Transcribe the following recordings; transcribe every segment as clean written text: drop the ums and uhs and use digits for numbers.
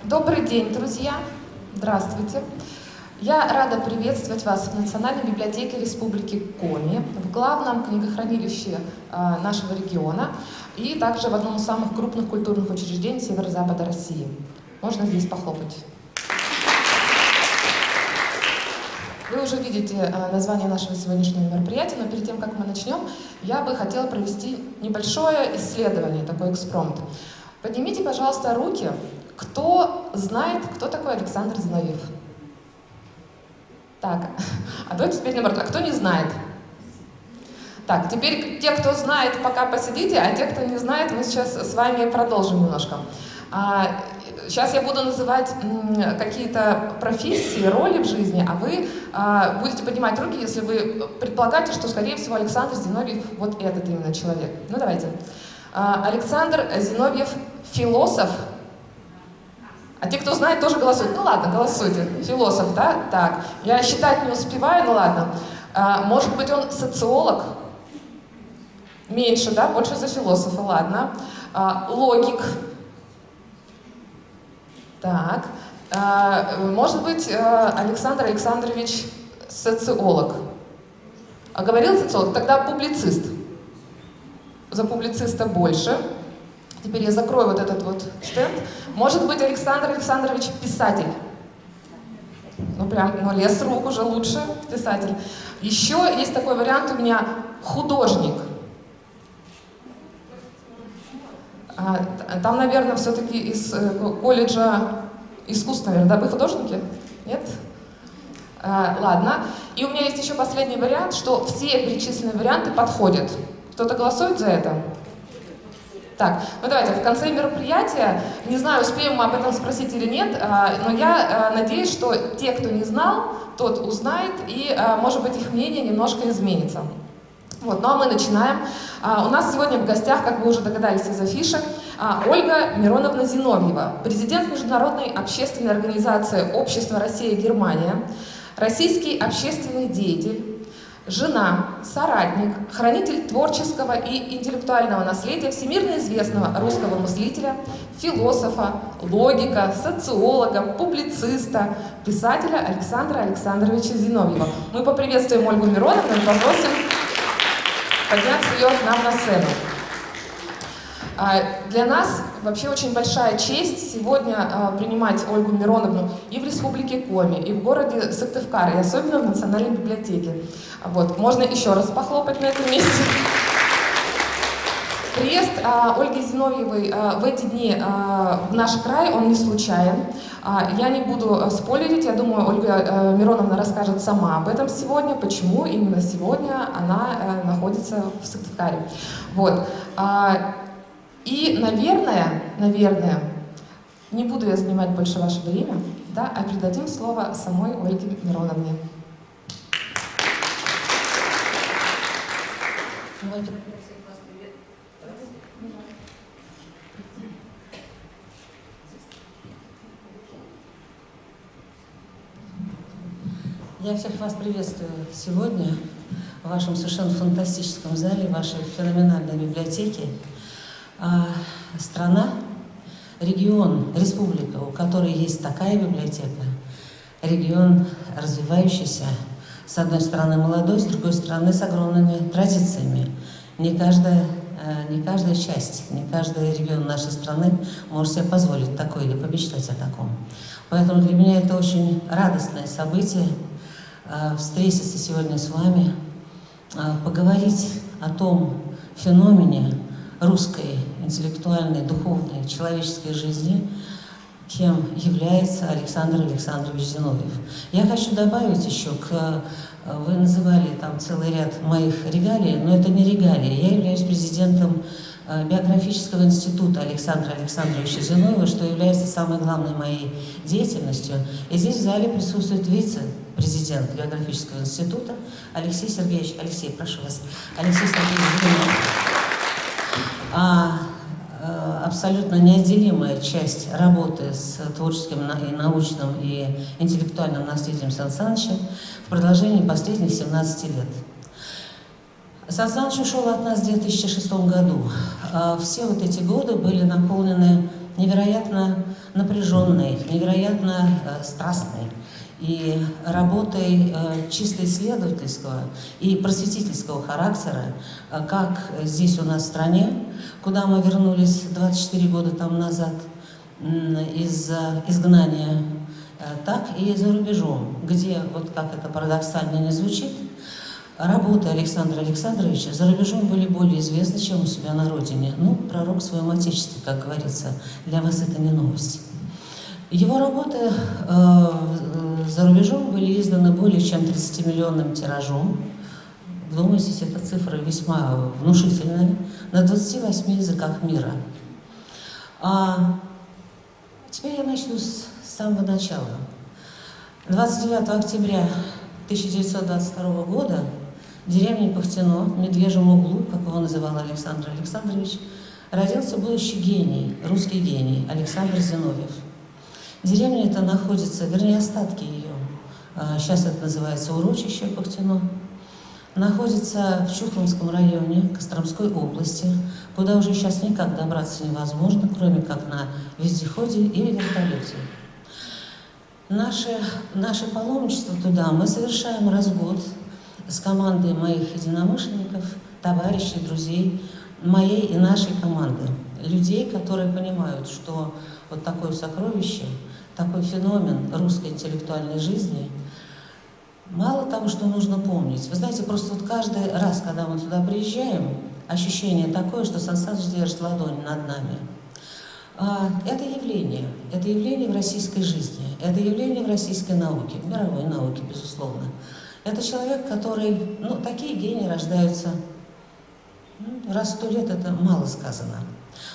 Добрый день, друзья! Здравствуйте! Я рада приветствовать вас в Национальной библиотеке Республики Коми, в главном книгохранилище нашего региона и также в одном из самых крупных культурных учреждений северо-запада России. Можно здесь похлопать. Вы уже видите название нашего сегодняшнего мероприятия, но перед тем, как мы начнем, я бы хотела провести небольшое исследование, такой экспромт. Поднимите, пожалуйста, руки, кто знает, кто такой Александр Зиновьев. Так, а давайте теперь наоборот, а кто не знает? Так, теперь те, кто знает, пока посидите, а те, кто не знает, мы сейчас с вами продолжим немножко. Сейчас я буду называть какие-то профессии, роли в жизни, а вы будете поднимать руки, если вы предполагаете, что, скорее всего, Александр Зиновьев вот этот именно человек. Ну, давайте. Александр Зиновьев – философ. А те, кто знает, тоже голосуют. Ну ладно, голосуйте. Философ, да? Так. Я считать не успеваю, ну ладно. Может быть, он социолог? Меньше, да? Больше за философа, ладно. Логик. Так. Может быть, Александр Александрович социолог. А говорил социолог? Тогда публицист. За публициста больше. Теперь я закрою вот этот вот стенд. Может быть, Александр Александрович писатель. Ну прям, ну лес рук уже лучше писатель. Еще есть такой вариант у меня художник. Там, наверное, все-таки из колледжа искусств, наверное, да? Вы художники? Нет? Ладно. И у меня есть еще последний вариант, что все перечисленные варианты подходят. Кто-то голосует за это? Так, ну давайте, в конце мероприятия, не знаю, успеем мы об этом спросить или нет, но я надеюсь, что те, кто не знал, тот узнает, и, может быть, их мнение немножко изменится. Вот, ну а мы начинаем. У нас сегодня в гостях, как вы уже догадались из афиши, Ольга Мироновна Зиновьева, президент Международной общественной организации «Общество Россия-Германия», российский общественный деятель, жена, соратник, хранитель творческого и интеллектуального наследия всемирно известного русского мыслителя, философа, логика, социолога, публициста, писателя Александра Александровича Зиновьева. Мы поприветствуем Ольгу Мироновну и попросим подняться ее к нам на сцену. Для нас вообще очень большая честь сегодня принимать Ольгу Мироновну и в Республике Коми, и в городе Сыктывкар, и особенно в Национальной библиотеке. Вот. Можно еще раз похлопать на этом месте. Приезд Ольги Зиновьевой в эти дни в наш край, он не случайен. Я не буду спойлерить, я думаю, Ольга Мироновна расскажет сама об этом сегодня, почему именно сегодня она находится в Сыктывкаре. Вот. И, наверное, не буду я занимать больше ваше время, да, а передадим слово самой Ольге Мироновне. Я всех вас приветствую сегодня в вашем совершенно фантастическом зале, в вашей феноменальной библиотеке. Страна, регион, республика, у которой есть такая библиотека, регион развивающийся, с одной стороны молодой, с другой стороны с огромными традициями. Не каждая часть, не каждый регион нашей страны может себе позволить такое или помечтать о таком. Поэтому для меня это очень радостное событие встретиться сегодня с вами, поговорить о том феномене русской интеллектуальной, духовной, человеческой жизни, кем является Александр Александрович Зиновьев. Я хочу добавить еще, вы называли там целый ряд моих регалий, но это не регалии. Я являюсь президентом биографического института Александра Александровича Зиновьева, что является самой главной моей деятельностью. И здесь в зале присутствует вице-президент биографического института Алексей Сергеевич. Алексей, прошу вас. Алексей Сергеевич Зиновьев. Абсолютно неотделимая часть работы с творческим и научным и интеллектуальным наследием Сан Саныча в продолжении последних 17 лет. Сан Саныч ушел от нас в 2006 году. Все вот эти годы были наполнены невероятно напряженной, невероятно страстной. И работой чисто исследовательского и просветительского характера, как здесь у нас в стране, куда мы вернулись 24 года тому назад из изгнания, так и за рубежом, где, вот как это парадоксально не звучит, работы Александра Александровича за рубежом были более известны, чем у себя на родине. Ну, пророк в своем отечестве, как говорится, для вас это не новость. Его работы за рубежом были изданы более чем 30-миллионным тиражом. Вдумайтесь, эта цифра весьма внушительная, на 28 языках мира. А теперь я начну с самого начала. 29 октября 1922 года в деревне Пахтино, в Медвежьем углу, как его называл Александр Александрович, родился будущий гений, русский гений Александр Зиновьев. Деревня эта находится, вернее, остатки ее, сейчас это называется урочище Пахтино, находится в Чухломском районе Костромской области, куда уже сейчас никак добраться невозможно, кроме как на вездеходе или вертолете. Наше паломничество туда мы совершаем раз в год с командой моих единомышленников, товарищей, друзей, моей и нашей команды. Людей, которые понимают, что вот такое сокровище, такой феномен русской интеллектуальной жизни, мало того, что нужно помнить. Вы знаете, просто вот каждый раз, когда мы туда приезжаем, ощущение такое, что Сан Саныч держит ладонь над нами. Это явление в российской жизни, это явление в российской науке, в мировой науке, безусловно. Это человек, который, ну, такие гении рождаются раз в 100 лет, это мало сказано.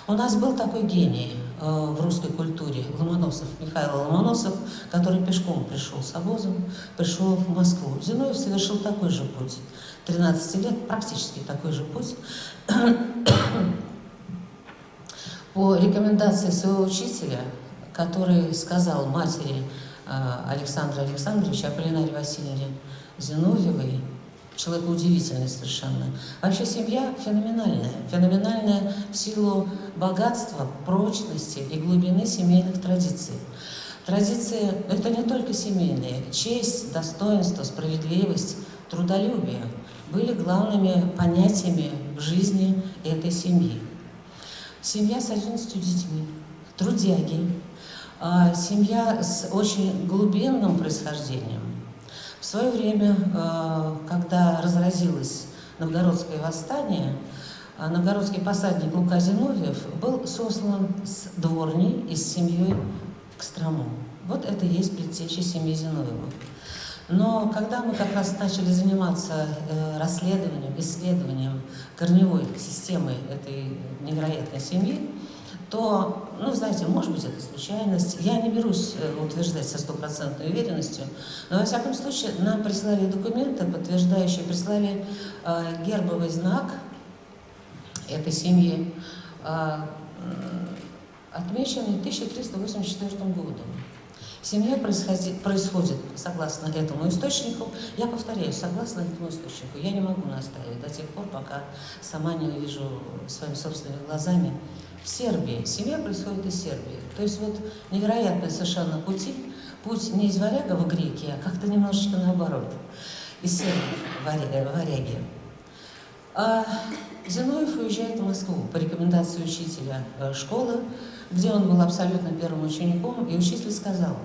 У нас был такой гений в русской культуре, Ломоносов, Михаил Ломоносов, который пешком пришел с обозом, пришел в Москву. Зиновьев совершил такой же путь, 13 лет, практически такой же путь. По рекомендации своего учителя, который сказал матери Александра Александровича, Аполлинарии Васильевне Зиновьевой, человек удивительный совершенно. Вообще семья феноменальная в силу богатства, прочности и глубины семейных традиций. Традиции – это не только семейные. Честь, достоинство, справедливость, трудолюбие были главными понятиями в жизни этой семьи. Семья с 11 детьми, трудяги, семья с очень глубинным происхождением. В свое время, когда разразилось новгородское восстание, новгородский посадник Лука Зиновьев был сослан с дворней и с семьей в Кострому. Вот это и есть предтеча семьи Зиновьевых. Но когда мы как раз начали заниматься расследованием, исследованием корневой системы этой невероятной семьи, то, ну, знаете, может быть, это случайность. Я не берусь утверждать со стопроцентной уверенностью, но, во всяком случае, нам прислали документы, подтверждающие, прислали гербовый знак этой семьи, отмеченный 1384 годом. Семья происходит согласно этому источнику. Я повторяю, согласно этому источнику. Я не могу настаивать до тех пор, пока сама не увижу своими собственными глазами. В Сербии. Семья происходит из Сербии. То есть вот невероятные совершенно пути. Путь не из варяга в греки, а как-то немножечко наоборот. Из Сербии в варяги. Зиновьев уезжает в Москву по рекомендации учителя школы, где он был абсолютно первым учеником, и учитель сказал,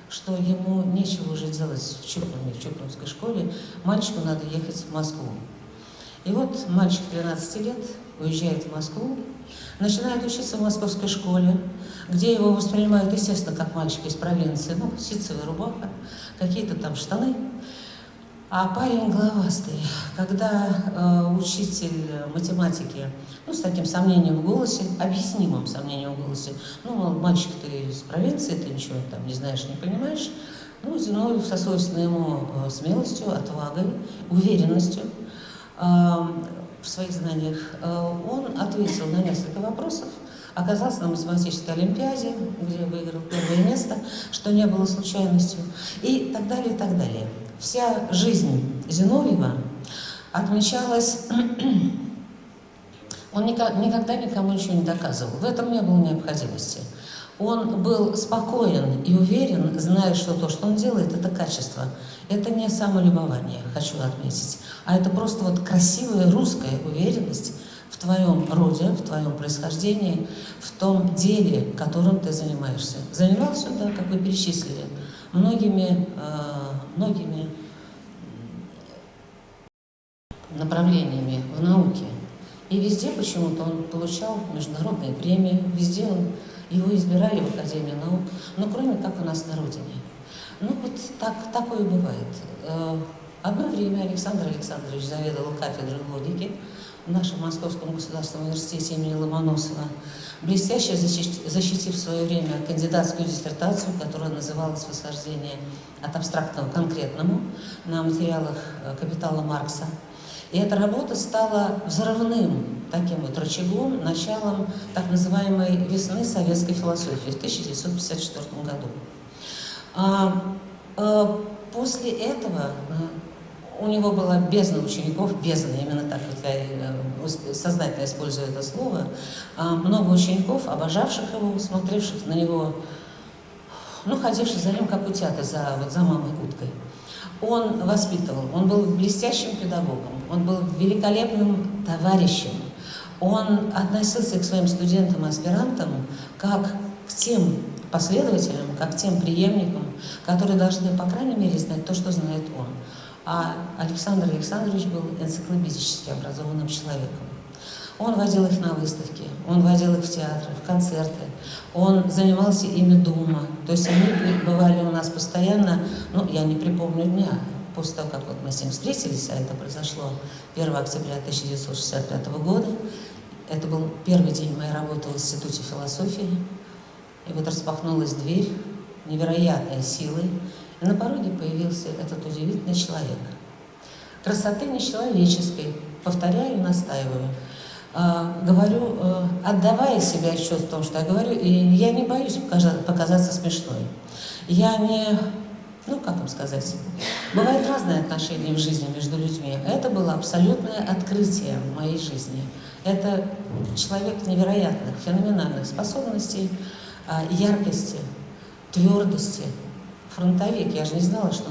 что ему нечего уже делать в Чухломской школе, мальчику надо ехать в Москву. И вот мальчик 13 лет уезжает в Москву, начинает учиться в московской школе, где его воспринимают, естественно, как мальчика из провинции, ну, ситцевая рубаха, какие-то там штаны. А парень головастый, когда учитель математики, ну, с таким сомнением в голосе, объяснимым сомнением в голосе, ну, мол, мальчик, ты из провинции, ты ничего там не знаешь, не понимаешь, ну, Зиновьев со свойственной ему смелостью, отвагой, уверенностью в своих знаниях, он ответил на несколько вопросов, оказался на математической олимпиаде, где выиграл первое место, что не было случайностью, и так далее, и так далее. Вся жизнь Зиновьева отмечалась, он никогда никому ничего не доказывал, в этом не было необходимости. Он был спокоен и уверен, зная, что то, что он делает, это качество. Это не самолюбование, хочу отметить, а это просто вот красивая русская уверенность в твоем роде, в твоем происхождении, в том деле, которым ты занимаешься. Занимался, да, как вы перечислили, многими направлениями в науке. И везде почему-то он получал международные премии, везде его избирали в Академию наук, но кроме как у нас на родине. Ну вот такое бывает. Одно время Александр Александрович заведовал кафедрой логики в нашем Московском государственном университете имени Ломоносова, блестяще защитив в свое время кандидатскую диссертацию, которая называлась «Восхождение от абстрактного к конкретному» на материалах «Капитала» Маркса. И эта работа стала взрывным таким вот рычагом, началом так называемой весны советской философии в 1954 году. После этого у него была бездна учеников, бездна, именно так вот я сознательно использую это слово, много учеников, обожавших его, смотревших на него, ну, ходивших за ним, как утята, за мамой уткой. Он воспитывал, он был блестящим педагогом, он был великолепным товарищем, он относился к своим студентам и аспирантам как к тем последователям, как к тем преемникам, которые должны, по крайней мере, знать то, что знает он. А Александр Александрович был энциклопедически образованным человеком. Он водил их на выставки, он водил их в театры, в концерты, он занимался ими дома. То есть они бывали у нас постоянно, ну, я не припомню дня, после того, как вот мы с ним встретились, а это произошло 1 октября 1965 года, это был первый день моей работы в Институте философии, и вот распахнулась дверь невероятной силы, и на пороге появился этот удивительный человек. Красоты нечеловеческой, повторяю и настаиваю. Говорю, отдавая себе отчет в том, что я говорю, и я не боюсь показаться смешной. Я не, ну как вам сказать, бывают разные отношения в жизни между людьми. Это было абсолютное открытие в моей жизни. Это человек невероятных, феноменальных способностей, яркости, твердости. Фронтовик. Я же не знала, что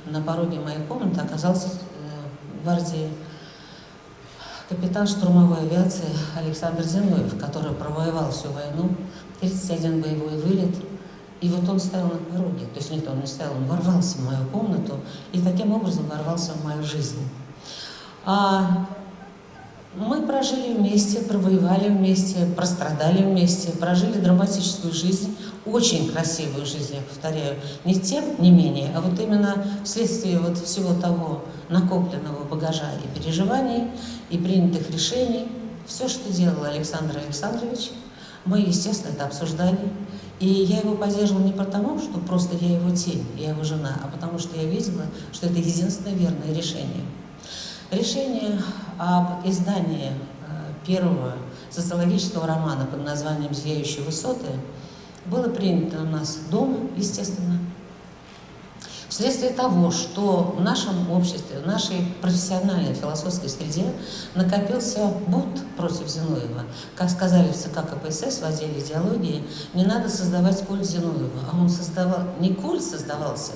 на пороге моей комнаты оказался в гвардии капитан штурмовой авиации Александр Зиновьев, который провоевал всю войну, 31 боевой вылет. И вот он стоял на пороге, то есть нет, он не стоял, он ворвался в мою комнату и таким образом ворвался в мою жизнь. Мы прожили вместе, провоевали вместе, прострадали вместе, прожили драматическую жизнь, очень красивую жизнь, я повторяю, не тем, не менее, а вот именно вследствие вот всего того накопленного багажа и переживаний, и принятых решений. Все, что делал Александр Александрович, мы, естественно, это обсуждали. И я его поддерживала не потому, что просто я его тень, я его жена, а потому что я видела, что это единственное верное решение. Решение об издании первого социологического романа под названием «Зияющие высоты» было принято у нас дома, естественно, вследствие того, что в нашем обществе, в нашей профессиональной философской среде накопился бунт против Зиновьева. Как сказали в ЦК КПСС в отделе идеологии, не надо создавать культ Зиновьева. А он создавал, не культ создавался,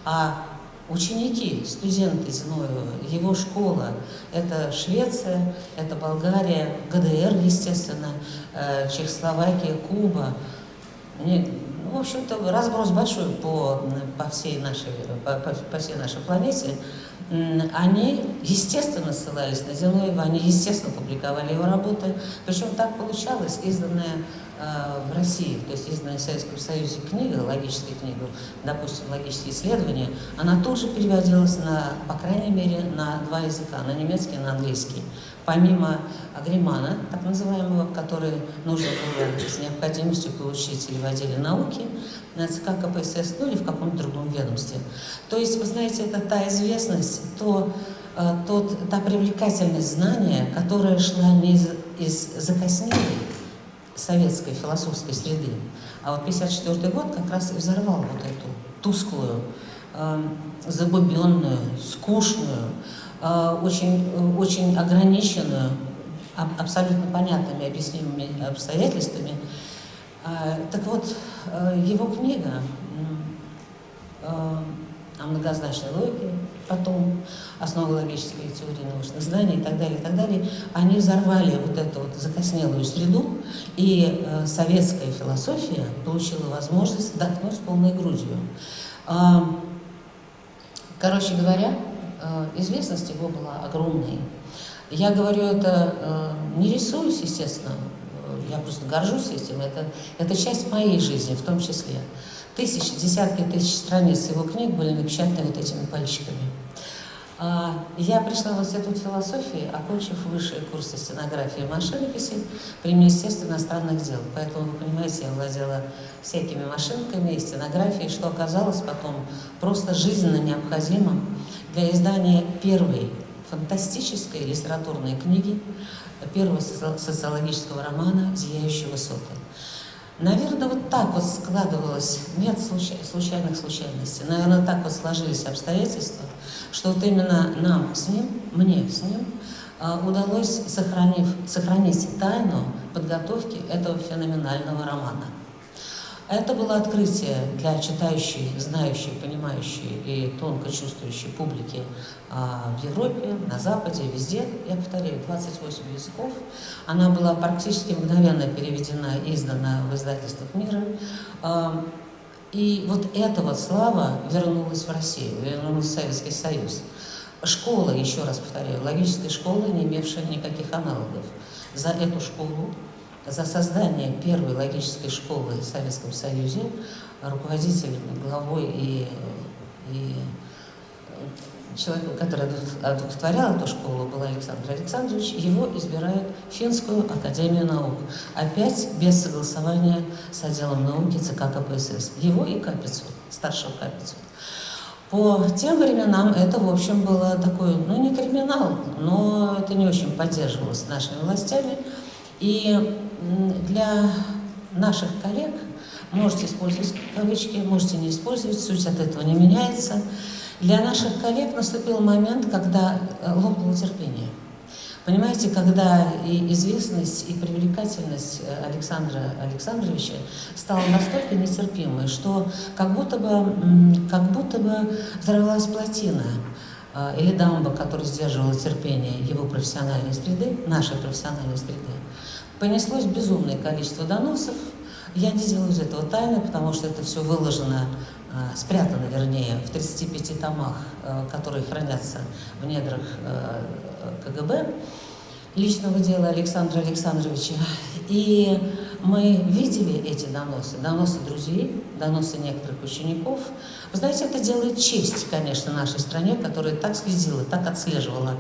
а ученики, студенты Зиновьева, его школа, это Швеция, это Болгария, ГДР, естественно, Чехословакия, Куба. В общем-то, разброс большой по всей нашей планете. Они, естественно, ссылались на Зиновьева, они, естественно, публиковали его работы. Причем так получалось, изданная в России, то есть изданная в Советском Союзе книга, логическая книга, допустим, «Логические исследования», она тут же переводилась по крайней мере, на 2 языка, на немецкий и на английский. Помимо Агримана, так называемого, который нужно было с необходимостью получить или в отделе науки, на ЦК КПСС, ну или в каком-то другом ведомстве. То есть, вы знаете, это та известность, та привлекательность знания, которая шла не из закоснелой советской философской среды, а вот 1954 год как раз и взорвал вот эту тусклую, забубенную, скучную, очень ограниченную, абсолютно понятными, объяснимыми обстоятельствами Так вот, его книга о многозначной логике, потом основы логической теории научных знаний и так далее, они взорвали вот эту вот закоснелую среду, и советская философия получила возможность вдохнуть полной грудью. Короче говоря, известность его была огромной. Я говорю это, не рисуюсь, естественно, я просто горжусь этим, это часть моей жизни в том числе. Десятки тысяч страниц его книг были напечатаны вот этими пальчиками. Я пришла в Институт философии, окончив высшие курсы стенографии и машинописи при Министерстве иностранных дел. Поэтому, вы понимаете, я владела всякими машинками и стенографией, что оказалось потом просто жизненно необходимым для издания первой фантастической литературной книги, первого социологического романа «Зияющие высоты». Наверное, вот так вот складывалось, нет случайных случайностей, наверное, так вот сложились обстоятельства, что вот именно нам с ним, мне с ним, удалось сохранить тайну подготовки этого феноменального романа. Это было открытие для читающей, знающей, понимающей и тонко чувствующей публики в Европе, на Западе, везде. Я повторяю, 28 языков. Она была практически мгновенно переведена и издана в издательствах мира. И вот эта вот слава вернулась в Россию, вернулась в Советский Союз. Школа, еще раз повторяю, логическая школа, не имевшая никаких аналогов. За эту школу, за создание первой логической школы в Советском Союзе руководитель, главой и человеком, который одухотворял эту школу, был Александр Александрович. Его избирают в Финскую академию наук. Опять без согласования с отделом науки ЦК КПСС. Его и Капицу, старшего Капицу. По тем временам это, в общем, было такой, ну, не криминал, но это не очень поддерживалось нашими властями. И для наших коллег, можете использовать кавычки, можете не использовать, суть от этого не меняется, для наших коллег наступил момент, когда лопнуло терпение. Понимаете, когда и известность, и привлекательность Александра Александровича стала настолько нетерпимой, что как будто бы взорвалась плотина или дамба, которая сдерживала терпение его профессиональной среды, нашей профессиональной среды. Понеслось безумное количество доносов. Я не делаю из этого тайны, потому что это все выложено, спрятано, вернее, в 35 томах, которые хранятся в недрах КГБ, личного дела Александра Александровича. И мы видели эти доносы, доносы друзей, доносы некоторых учеников. Вы знаете, это делает честь, конечно, нашей стране, которая так следила, так отслеживала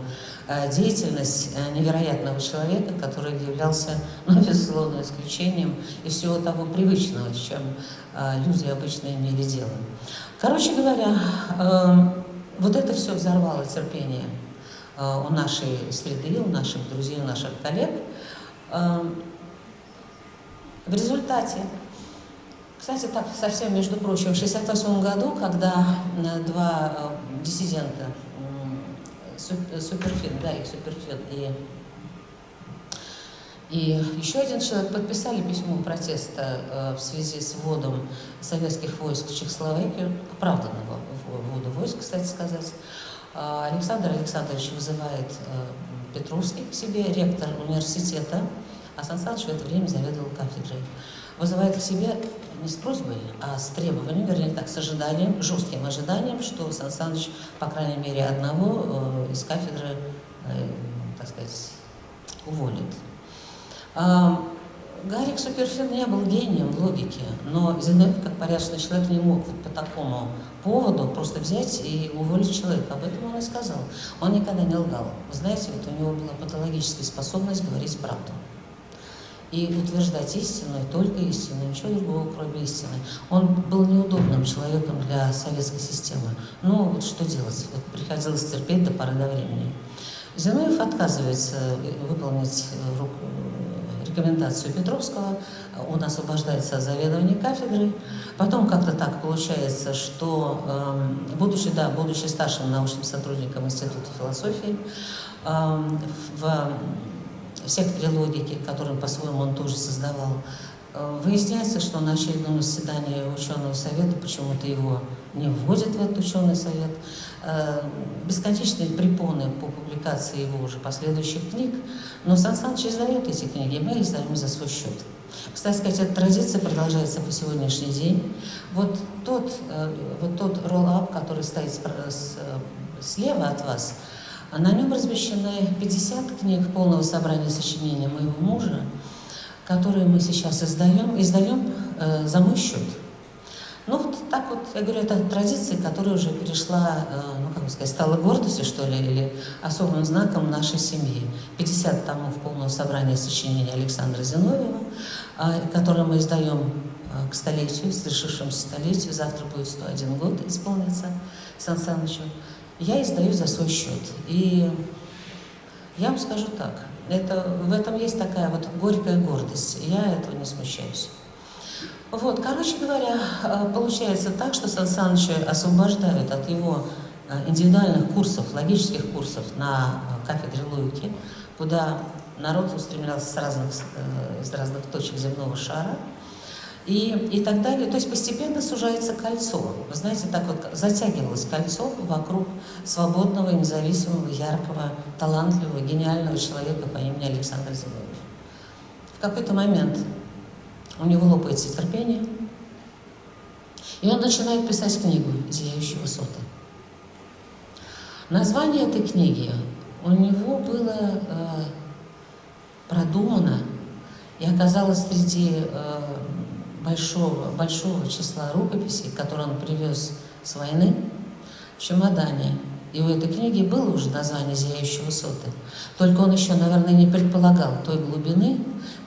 деятельность невероятного человека, который являлся, ну, безусловно, исключением из всего того привычного, с чем люди обычно имели дело. Короче говоря, вот это все взорвало терпение у нашей среды, у наших друзей, у наших коллег. В результате, кстати, так совсем, между прочим, в 1968 году, когда два диссидента, Суперфин, да, и Суперфин, и еще один человек подписали письмо протеста в связи с вводом советских войск в Чехословакию, оправданного ввода войск, кстати сказать. Александр Александрович вызывает Петровский к себе, ректор университета, а Сан Саныч в это время заведовал кафедрой. Вызывает к себе не с просьбой, а с требованием, вернее так, с ожиданием, жестким ожиданием, что Сан Саныч, по крайней мере, одного из кафедры, так сказать, уволит. Гарик Суперфин не был гением в логике, но Зиновьев, как порядочный человек, не мог вот по такому поводу просто взять и уволить человека. Об этом он и сказал. Он никогда не лгал. Вы знаете, вот у него была патологическая способность говорить правду. И утверждать истину, и только истину, ничего другого, кроме истины. Он был неудобным человеком для советской системы. Ну, вот что делать? Вот приходилось терпеть до поры до времени. Зиновьев отказывается выполнить рекомендацию Петровского, он освобождается от заведования кафедрой. Потом как-то так получается, что, будучи старшим научным сотрудником Института философии, в секторе логики, который по-своему он тоже создавал, Выясняется, что на очередном заседании ученого совета почему-то его не вводят в этот ученый совет. Бесконечные препоны по публикации его уже последующих книг, но Сан Саныч издает эти книги, мы их издаем за свой счет. Кстати сказать, эта традиция продолжается по сегодняшний день. Вот тот ролл-ап, который стоит слева от вас, на нем размещены 50 книг полного собрания сочинений моего мужа, которые мы сейчас издаем за мой счет. Ну вот так вот, я говорю, это традиция, которая уже перешла, ну как бы сказать, стала гордостью, что ли, или особым знаком нашей семьи. 50 томов полного собрания сочинений Александра Зиновьева, которые мы издаем к столетию, свершившемуся столетию. Завтра будет 101 год исполнится Сан Санычу. Я издаю за свой счет. И я вам скажу так, в этом есть такая вот горькая гордость, я этого не смущаюсь. Вот, короче говоря, получается так, что Сан Саныча освобождают от его индивидуальных курсов, логических курсов на кафедре логики, куда народ устремлялся из разных точек земного шара, и так далее. То есть постепенно сужается кольцо. Вы знаете, так вот затягивалось кольцо вокруг свободного, независимого, яркого, талантливого, гениального человека по имени Александр Зиновьев. В какой-то момент у него лопается терпение, и он начинает писать книгу «Зияющие высоты». Название этой книги у него было продумано и оказалось среди большого числа рукописей, которые он привез с войны в чемодане. И у этой книги было уже название «Зияющие высоты». Только он еще, наверное, не предполагал той глубины,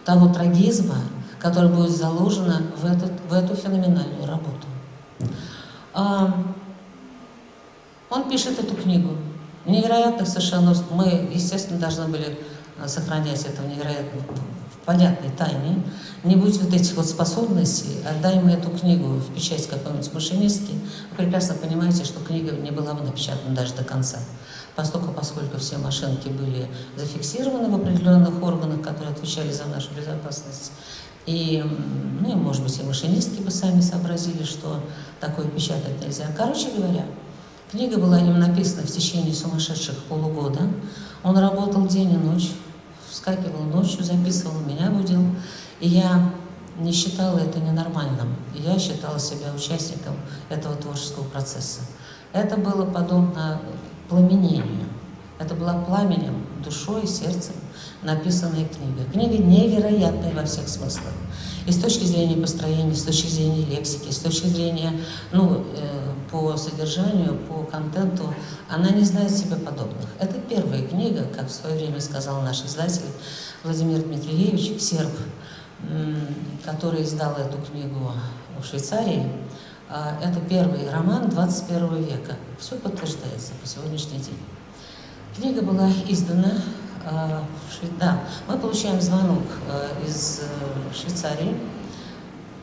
того трагизма, которое будет заложено в эту феноменальную работу. Он пишет эту книгу. Невероятных совершенно... Мы, естественно, должны были сохранять это в понятной тайне. Не будь вот этих вот способностей, отдай мы эту книгу в печать какой-нибудь машинистки, вы прекрасно понимаете, что книга не была бы напечатана даже до конца. Поскольку все машинки были зафиксированы в определенных органах, которые отвечали за нашу безопасность. И, ну и, может быть, и машинистки бы сами сообразили, что такое печатать нельзя. Короче говоря, книга была им написана в течение сумасшедших полугода. Он работал день и ночь, вскакивал ночью, записывал, меня будил. И я не считала это ненормальным. Я считала себя участником этого творческого процесса. Это было подобно пламенению. Это была пламенем, душой и сердцем написанная книга. Книга невероятная во всех смыслах. И с точки зрения построения, с точки зрения лексики, с точки зрения, по содержанию, по контенту, она не знает себе подобных. Это первая книга, как в свое время сказал наш издатель Владимир Дмитриевич, серб, который издал эту книгу в Швейцарии. Это первый роман 21 века. Все подтверждается по сегодняшний день. Книга была издана мы получаем звонок из Швейцарии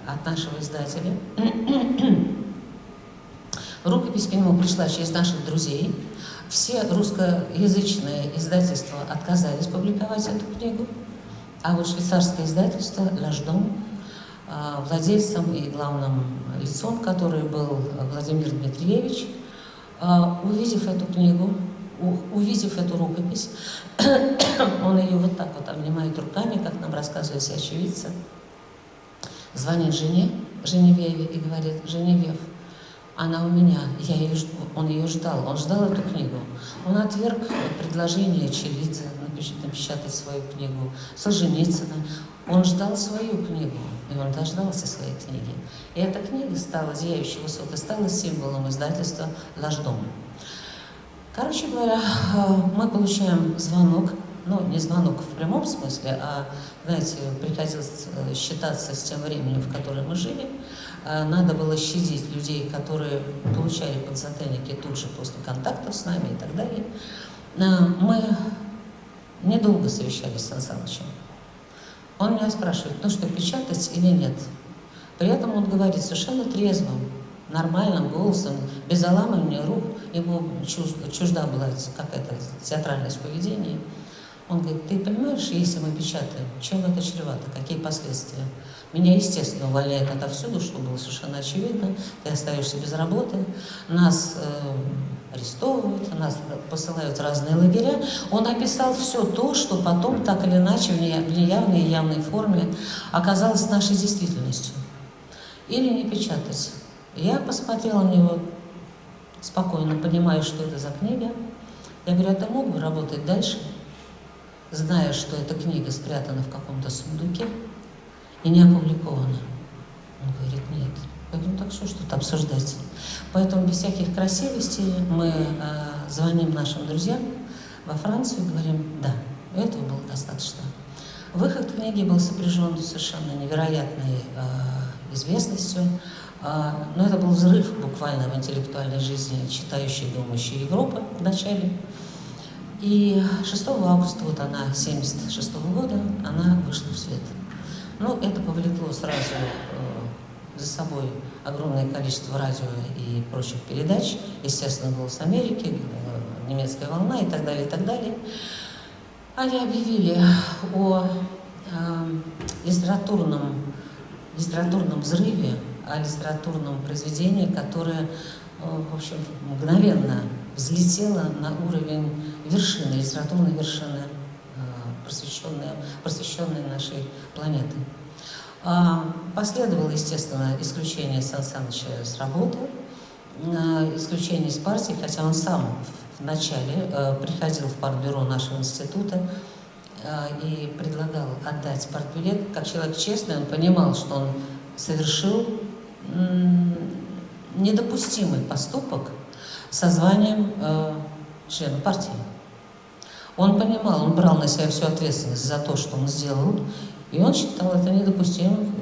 от нашего издателя. Рукопись к нему пришла через наших друзей. Все русскоязычные издательства отказались публиковать эту книгу, а вот швейцарское издательство «L'Age», владельцем и главным лицом, который был Владимир Дмитриевич, увидев эту книгу, увидев эту рукопись, он ее вот так вот обнимает руками, как нам рассказывают все очевидцы, звонит Женевьеве и говорит: «Женевьев, она у меня, он ее ждал, он ждал эту книгу». Он отверг предложение Чилидзе напечатать свою книгу, Солженицына. Он ждал свою книгу, и он дождался своей книги. И эта книга стала «Зияющие высоты», стала символом издательства «L'Age». Короче говоря, мы получаем звонок, не звонок в прямом смысле, а, знаете, приходилось считаться с тем временем, в котором мы жили. Надо было щадить людей, которые получали подзатыльники тут же после контактов с нами и так далее. Мы недолго совещались с Сан Санычем. Он меня спрашивает: ну что, печатать или нет? При этом он говорит совершенно трезвым, нормальным голосом, без заламывания рук. Ему чужда была какая-то театральность поведения. Он говорит: ты понимаешь, если мы печатаем, чем это чревато, какие последствия? Меня, естественно, увольняют отовсюду, что было совершенно очевидно. Ты остаешься без работы, нас арестовывают, нас посылают в разные лагеря. Он описал все то, что потом так или иначе в неявной и явной форме оказалось нашей действительностью. Или не печатать. Я посмотрела на него спокойно, понимая, что это за книга. Я говорю: а ты мог бы работать дальше, зная, что эта книга спрятана в каком-то сундуке и не опубликована? Он говорит: нет. Я говорю: ну так что тут обсуждать? Поэтому без всяких красивостей мы звоним нашим друзьям во Францию и говорим: да, этого было достаточно. Выход книги был сопряжен совершенно невероятной известностью, но это был взрыв буквально в интеллектуальной жизни читающей и думающей Европы в начале. И 6 августа, вот она, 1976 года, она вышла в свет. Ну, это повлекло сразу за собой огромное количество радио и прочих передач, естественно, «Голос Америки», «Немецкая волна» и так далее, и так далее. Они объявили о литературном взрыве, о литературном произведении, которое, в общем, мгновенно взлетело на уровень вершины, литературной вершины, просвещенной нашей планеты. Последовало, естественно, исключение Сан Саныча с работы, исключение из партии, хотя он сам вначале приходил в партбюро нашего института и предлагал отдать партбилет. Как человек честный, он понимал, что он совершил недопустимый поступок со званием члена партии. Он понимал, он брал на себя всю ответственность за то, что он сделал, и он считал это недопустимым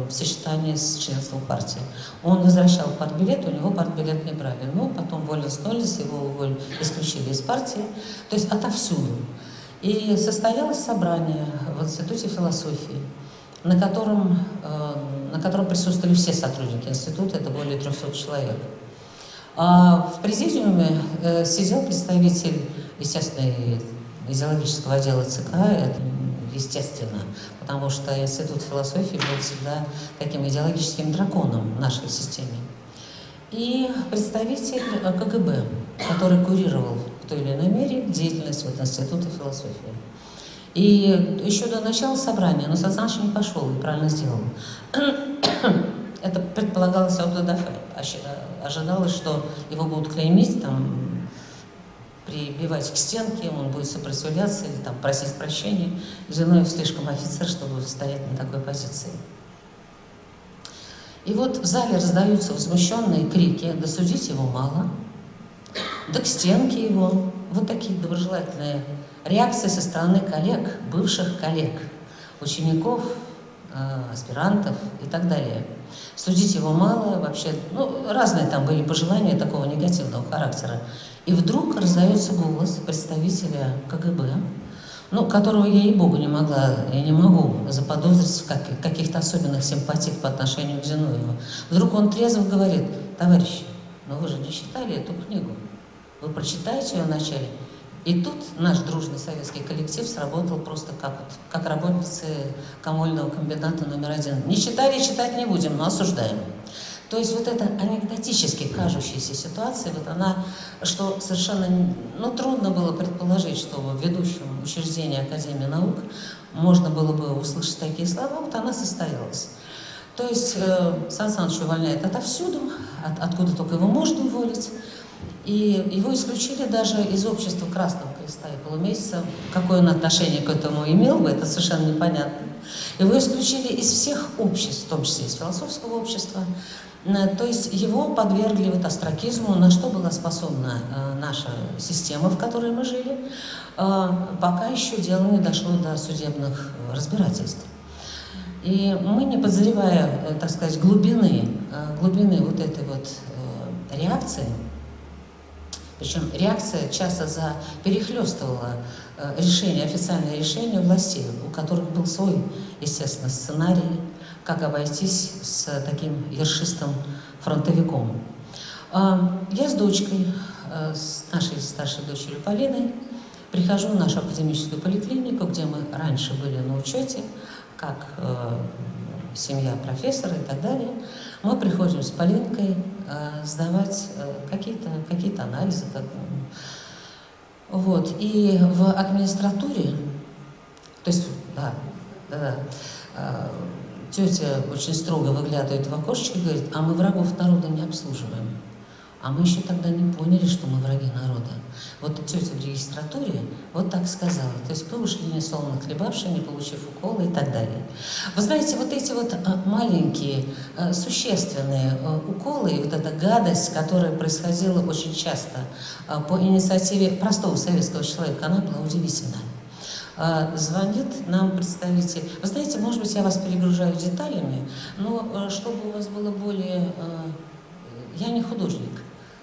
в сочетании с членством партии. Он возвращал партбилет, у него партбилет не брали. Но потом вольно-стольно его исключили из партии, то есть отовсюду. И состоялось собрание в Институте философии, на котором присутствовали все сотрудники института, это более 300 человек. В президиуме сидел представитель, естественно, идеологического отдела ЦК, это естественно, потому что Институт философии был всегда таким идеологическим драконом в нашей системе. И представитель КГБ, который курировал в той или иной мере деятельность Института философии. И еще до начала собрания, но Сан Саныч не пошел и правильно сделал. Это предполагалось аутодафе. Ожидалось, что его будут клеймить, там, прибивать к стенке, он будет сопротивляться или там, просить прощения. Зиновьев слишком офицер, чтобы стоять на такой позиции. И вот в зале раздаются возмущенные крики: да судить его мало, да к стенке его. Вот такие доброжелательные реакции со стороны коллег, бывших коллег, учеников, аспирантов и так далее. Судить его мало, вообще, ну, разные там были пожелания такого негативного характера. И вдруг раздается голос представителя КГБ, ну, которого я, ей-богу, не могла и не могу заподозрить в каких-то особенных симпатиях по отношению к Зиновьеву. Вдруг он трезво говорит: товарищи, ну вы же не читали эту книгу, вы прочитаете ее вначале. И тут наш дружный советский коллектив сработал просто как работницы комольного комбината №1. Не читали, читать не будем, но осуждаем. То есть вот эта анекдотически кажущаяся ситуация, вот она, что совершенно, ну, трудно было предположить, что в ведущем учреждении Академии наук можно было бы услышать такие слова, вот она состоялась. То есть Сан Саныч увольняет отовсюду, откуда только его можно уволить. И его исключили даже из общества Красного Креста и Полумесяца. Какое он отношение к этому имел бы, это совершенно непонятно. Его исключили из всех обществ, в том числе из философского общества. То есть его подвергли вот остракизму, на что была способна наша система, в которой мы жили, пока еще дело не дошло до судебных разбирательств. И мы, не подозревая, так сказать, глубины вот этой вот реакции, причем реакция часто перехлестывала официальное решение властей, у которых был свой, естественно, сценарий, как обойтись с таким ершистым фронтовиком. Я с дочкой, с нашей старшей дочерью Полиной, Прихожу в нашу академическую поликлинику, где мы раньше были на учете, как семья профессора и так далее. Мы приходим с Полинкой сдавать какие-то анализы. Вот. И в администратуре, то есть, тетя очень строго выглядывает в окошечко и говорит: а мы врагов народа не обслуживаем. А мы еще тогда не поняли, что мы враги народа. Вот тетя в регистратуре вот так сказала. То есть мы ушли несолоно хлебавшие, не получив уколы и так далее. Вы знаете, вот эти вот маленькие, существенные уколы, и вот эта гадость, которая происходила очень часто по инициативе простого советского человека, она была удивительна. Звонит нам представитель. Вы знаете, может быть, я вас перегружаю деталями, но чтобы у вас было более... Я не художник.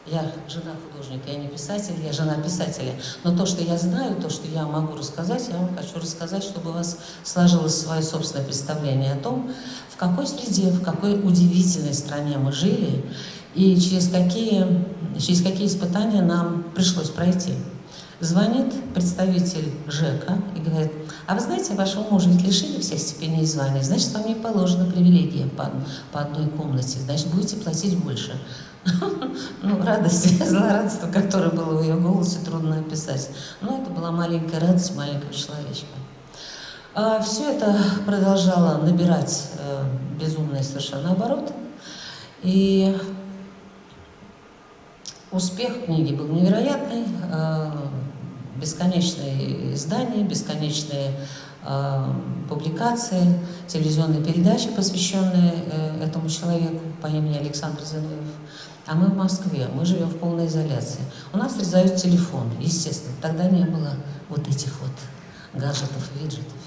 Я жена художника, я не писатель, я жена писателя. Но то, что я знаю, то, что я могу рассказать, я вам хочу рассказать, чтобы у вас сложилось свое собственное представление о том, в какой среде, в какой удивительной стране мы жили и через какие испытания нам пришлось пройти. Звонит представитель ЖЭКа и говорит: а вы знаете, вашего мужа ведь лишили всех степеней и званий, значит, вам не положена привилегия по одной комнате, значит, будете платить больше. Ну, радость, злорадство, которое было в ее голосе, трудно описать. Но это была маленькая радость маленького человечка. Все это продолжало набирать безумные совершенно обороты. И успех книги был невероятный. Бесконечные издания, бесконечные публикации, телевизионные передачи, посвященные этому человеку по имени Александр Зиновьев. А мы в Москве, мы живем в полной изоляции. У нас срезают телефон, естественно. Тогда не было вот этих вот гаджетов, виджетов.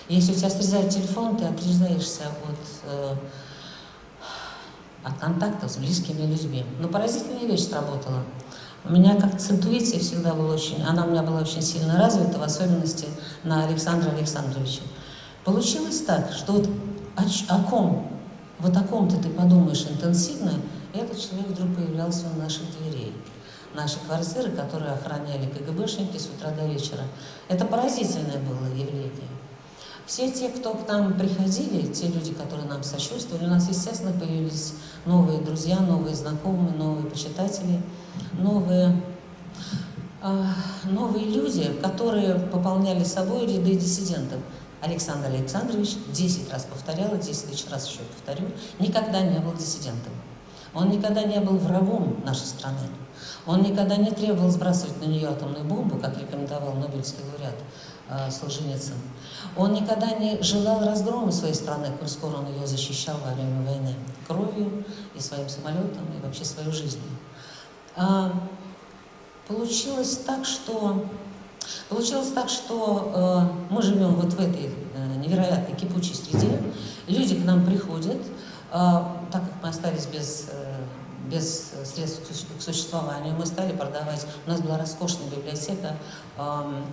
И если у тебя срезают телефон, ты отрезаешься от контактов с близкими людьми. Но поразительная вещь сработала. У меня как-то с интуицией всегда была она у меня была очень сильно развита, в особенности на Александра Александровича. Получилось так, что вот о ком-то ты подумаешь интенсивно, и этот человек вдруг появлялся у наших дверей. Наши квартиры, которые охраняли КГБшники с утра до вечера. Это поразительное было явление. Все те, кто к нам приходили, те люди, которые нам сочувствовали, у нас, естественно, появились новые друзья, новые знакомые, новые почитатели, новые люди, которые пополняли собой ряды диссидентов. Александр Александрович 10 раз повторял, 10 тысяч раз еще повторю, никогда не был диссидентом. Он никогда не был врагом нашей страны. Он никогда не требовал сбрасывать на нее атомную бомбу, как рекомендовал Нобелевский лауреат Солженицын. Он никогда не желал разгрома своей страны, коль скоро он ее защищал во время войны кровью и своим самолетом, и вообще своей жизнью. Получилось так, что мы живем вот в этой невероятной кипучей среде. Люди к нам приходят, так как мы остались без средств к существованию, мы стали продавать. У нас была роскошная библиотека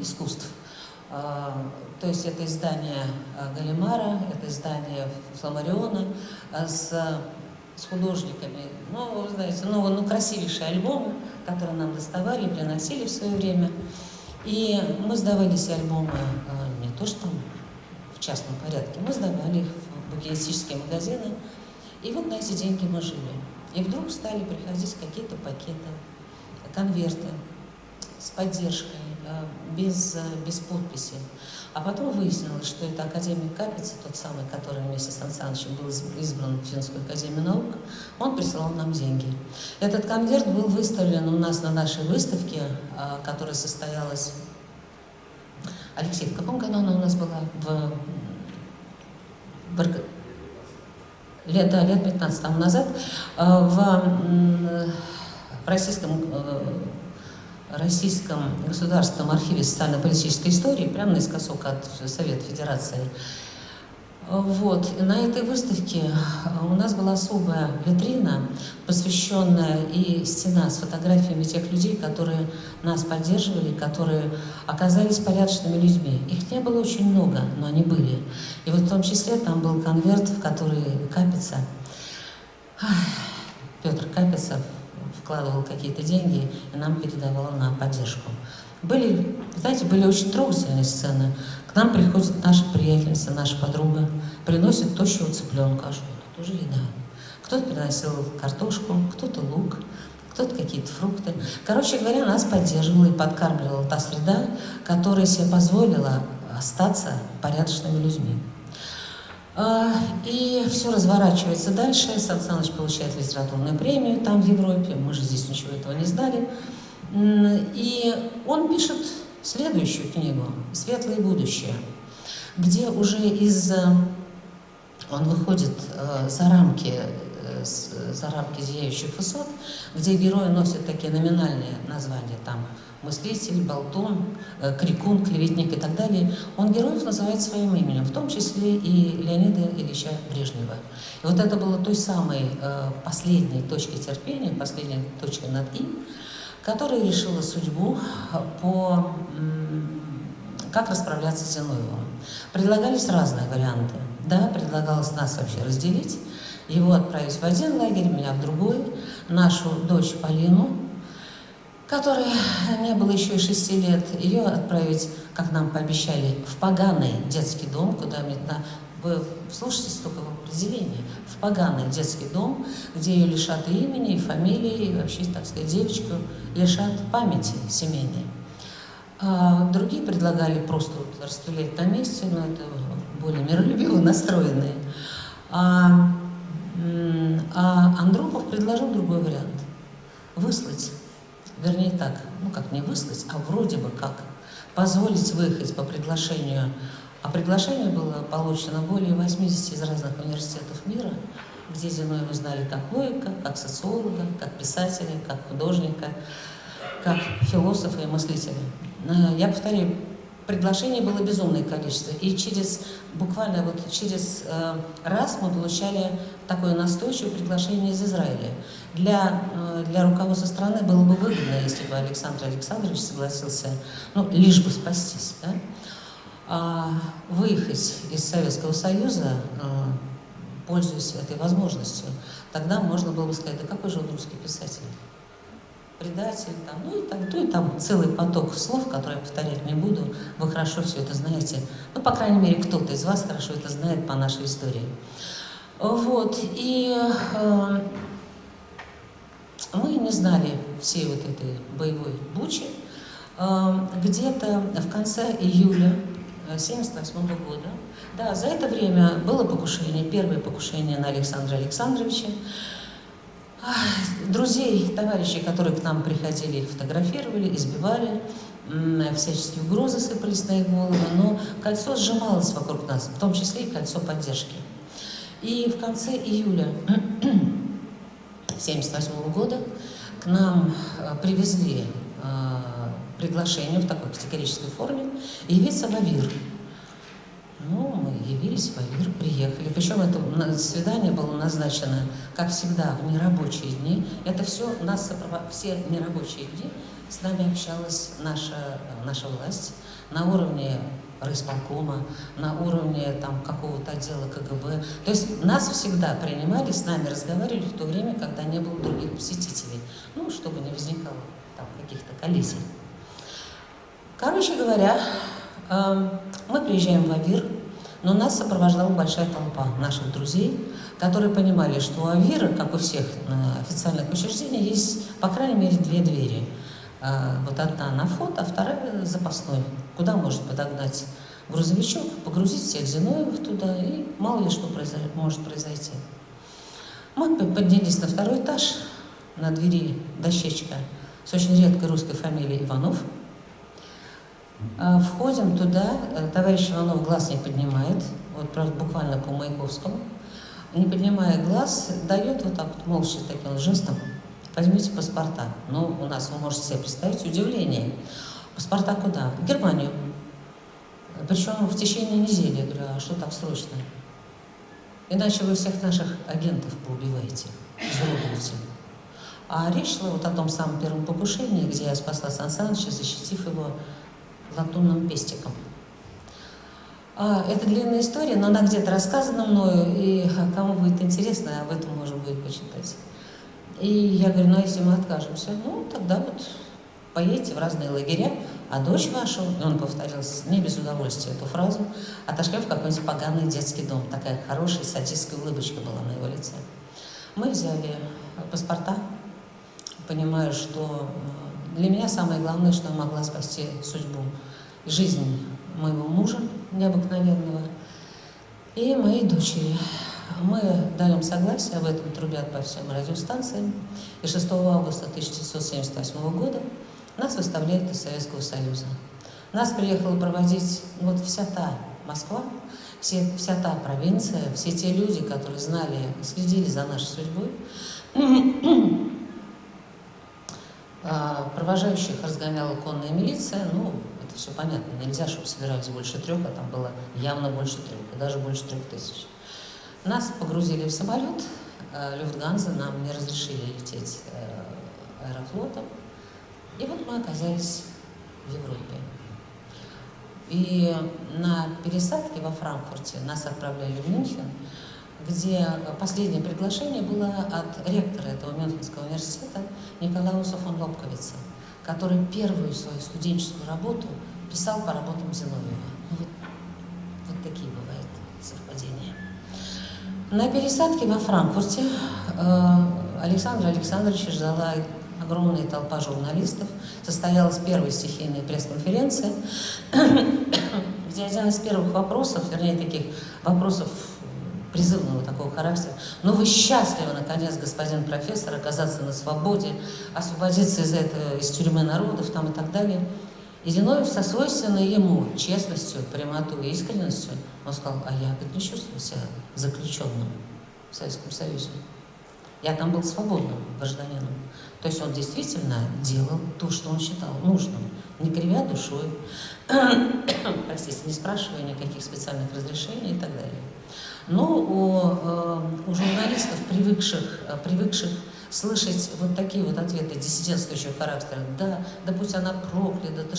искусств. То есть это издание Галимара, это издание Фламариона с художниками, вы знаете, красивейшие альбомы, которые нам доставали, приносили в свое время. И мы сдавали эти альбомы не то что в частном порядке, мы сдавали их в букинистические магазины. И вот на эти деньги мы жили. И вдруг стали приходить какие-то пакеты, конверты с поддержкой, без подписи. А потом выяснилось, что это академик Капица, тот самый, который вместе с Сан Санычем был избран в Финскую академию наук, он присылал нам деньги. Этот конверт был выставлен у нас на нашей выставке, которая состоялась... Алексей, в каком году она у нас была? Лет 15 тому назад в Российском государственном архиве социально-политической истории, прямо наискосок от Совета Федерации. Вот. И на этой выставке у нас была особая витрина, посвященная и стена с фотографиями тех людей, которые нас поддерживали, которые оказались порядочными людьми. Их не было очень много, но они были. И вот в том числе там был конверт, в который Петр Капица вкладывал какие-то деньги и нам передавал на поддержку. Были знаете, были очень трогательные сцены. К нам приходит наша приятельница, наша подруга, приносит тощего цыпленка, а что это тоже еда. Кто-то приносил картошку, кто-то лук, кто-то какие-то фрукты. Короче говоря, нас поддерживала и подкармливала та среда, которая себе позволила остаться порядочными людьми. И все разворачивается дальше. Сан Саныч получает литературную премию там, в Европе. Мы же здесь ничего этого не знали. И он пишет следующую книгу «Светлое будущее», где уже он выходит за рамки «Зияющих высот», где герои носят такие номинальные названия, там мыслитель, болтун, крикун, клеветник и так далее. Он героев называет своим именем, в том числе и Леонида Ильича Брежнева. И вот это было той самой последней точкой терпения, последней точкой над «и», которая решила судьбу как расправляться с Зиновьевым. Предлагались разные варианты. Да, предлагалось нас вообще разделить, его отправить в один лагерь, меня в другой, нашу дочь Полину, которой не было еще и 6 лет, ее отправить, как нам пообещали, в поганый детский дом, куда вы слушаете столько в определении, в поганый детский дом, где ее лишат и имени, и фамилии, и вообще, так сказать, девочку лишат памяти семейной. Другие предлагали просто вот расстрелять на месте, но это более миролюбиво настроенные. Андропов предложил другой вариант. Выслать, вернее так, ну как не выслать, а вроде бы как позволить выехать по приглашению. А приглашение было получено более 80 из разных университетов мира, где Зиновьева знали как логика, как социолога, как писателя, как художника, как философа и мыслителя. Я повторяю, приглашений было безумное количество. И буквально через раз мы получали такое настойчивое приглашение из Израиля. Для руководства страны было бы выгодно, если бы Александр Александрович согласился, ну, лишь бы спастись, да, выехать из Советского Союза, пользуясь этой возможностью. Тогда можно было бы сказать, да какой же он русский писатель? Предатель, там, ну и там целый поток слов, которые я повторять не буду. Вы хорошо все это знаете. Ну, по крайней мере, кто-то из вас хорошо это знает по нашей истории. Вот, и мы не знали всей вот этой боевой бучи. Где-то в конце июля 1978 года, да, за это время было покушение, первое покушение на Александра Александровича. Друзей, товарищей, которые к нам приходили, их фотографировали, избивали, всяческие угрозы сыпались на их головы, но кольцо сжималось вокруг нас, в том числе и кольцо поддержки. И в конце июля 1978 года к нам привезли приглашение в такой категорической форме явиться в АВИР. Ну, мы явились в АВИР, приехали. Причем это свидание было назначено, как всегда, в нерабочие дни. Это все все нерабочие дни с нами общалась наша власть на уровне райисполкома, на уровне там какого-то отдела КГБ. То есть нас всегда принимали, с нами разговаривали в то время, когда не было других посетителей. Ну, чтобы не возникало там каких-то коллизий. Короче говоря, мы приезжаем в АВИР, но нас сопровождала большая толпа наших друзей, которые понимали, что у АВИРа, как у всех официальных учреждений, есть, по крайней мере, 2 двери. Вот одна на вход, а вторая запасной, куда может подогнать грузовичок, погрузить всех Зиновьевых туда, и мало ли что может произойти. Мы поднялись на 2-й этаж, на двери дощечка с очень редкой русской фамилией Иванов. Входим туда, товарищ Иванов глаз не поднимает, вот правда буквально по Маяковскому, не поднимая глаз, дает вот так вот молча таким жестом: возьмите паспорта. Ну, у нас, вы можете себе представить, удивление. Паспорта куда? В Германию. Причем в течение недели. Я говорю, а что так срочно? Иначе вы всех наших агентов поубиваете, изуродуете. А речь шла вот о том самом первом покушении, где я спасла Сан Саныча, защитив его латунным пестиком. Это длинная история, но она где-то рассказана мною, и кому будет интересно, об этом можно будет почитать. И я говорю, ну а если мы откажемся, ну тогда вот поедете в разные лагеря. а дочь вашу, и он повторил не без удовольствия эту фразу, отошлем в какой-нибудь поганый детский дом. Такая хорошая садистская улыбочка была на его лице. Мы взяли паспорта, понимая, что для меня самое главное, что я могла спасти судьбу и жизнь моего мужа необыкновенного и моей дочери. Мы даем согласие, об этом трубят по всем радиостанциям, и 6 августа 1978 года нас выставляют из Советского Союза. Нас приехала проводить вот вся та Москва, вся та провинция, все те люди, которые знали, следили за нашей судьбой. Провожающих разгоняла конная милиция, ну, это все понятно, нельзя, чтобы собирались больше 3, а там было явно больше 3, и даже больше 3000. Нас погрузили в самолет, Люфтганза нам не разрешили лететь аэрофлотом, и вот мы оказались в Европе. И на пересадке во Франкфурте нас отправляли в Мюнхен, где последнее приглашение было от ректора этого Мюнхенского университета Николауса фон Лобковица, который первую свою студенческую работу писал по работам Зиновьева. Вот такие бывают совпадения. На пересадке во Франкфурте Александра Александровича ждала огромная толпа журналистов. Состоялась первая стихийная пресс-конференция, где один из первых вопросов, вернее, таких вопросов призывного такого характера: «Ну вы счастливы, наконец, господин профессор, оказаться на свободе, освободиться из тюрьмы народов», там и так далее. И Зиновьев со свойственной ему честностью, прямотой и искренностью, он сказал: а я не чувствую себя заключенным в Советском Союзе. Я там был свободным гражданином. То есть он действительно делал то, что он считал нужным, не кривя душой, простите, не спрашивая никаких специальных разрешений и так далее. Но у журналистов, привыкших слышать вот такие вот ответы диссидентствующего характера: да пусть она проклята, да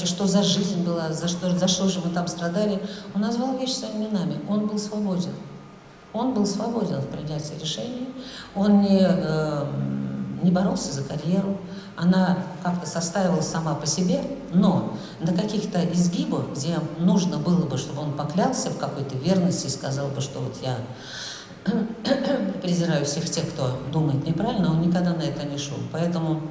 что за жизнь была, за что же мы там страдали, он назвал вещи своими именами. Он был свободен. Он был свободен в принятии решений, он не боролся за карьеру, она как-то составилась сама по себе, но на каких-то изгибах, где нужно было бы, чтобы он поклялся в какой-то верности и сказал бы, что вот я презираю всех тех, кто думает неправильно, он никогда на это не шел. Поэтому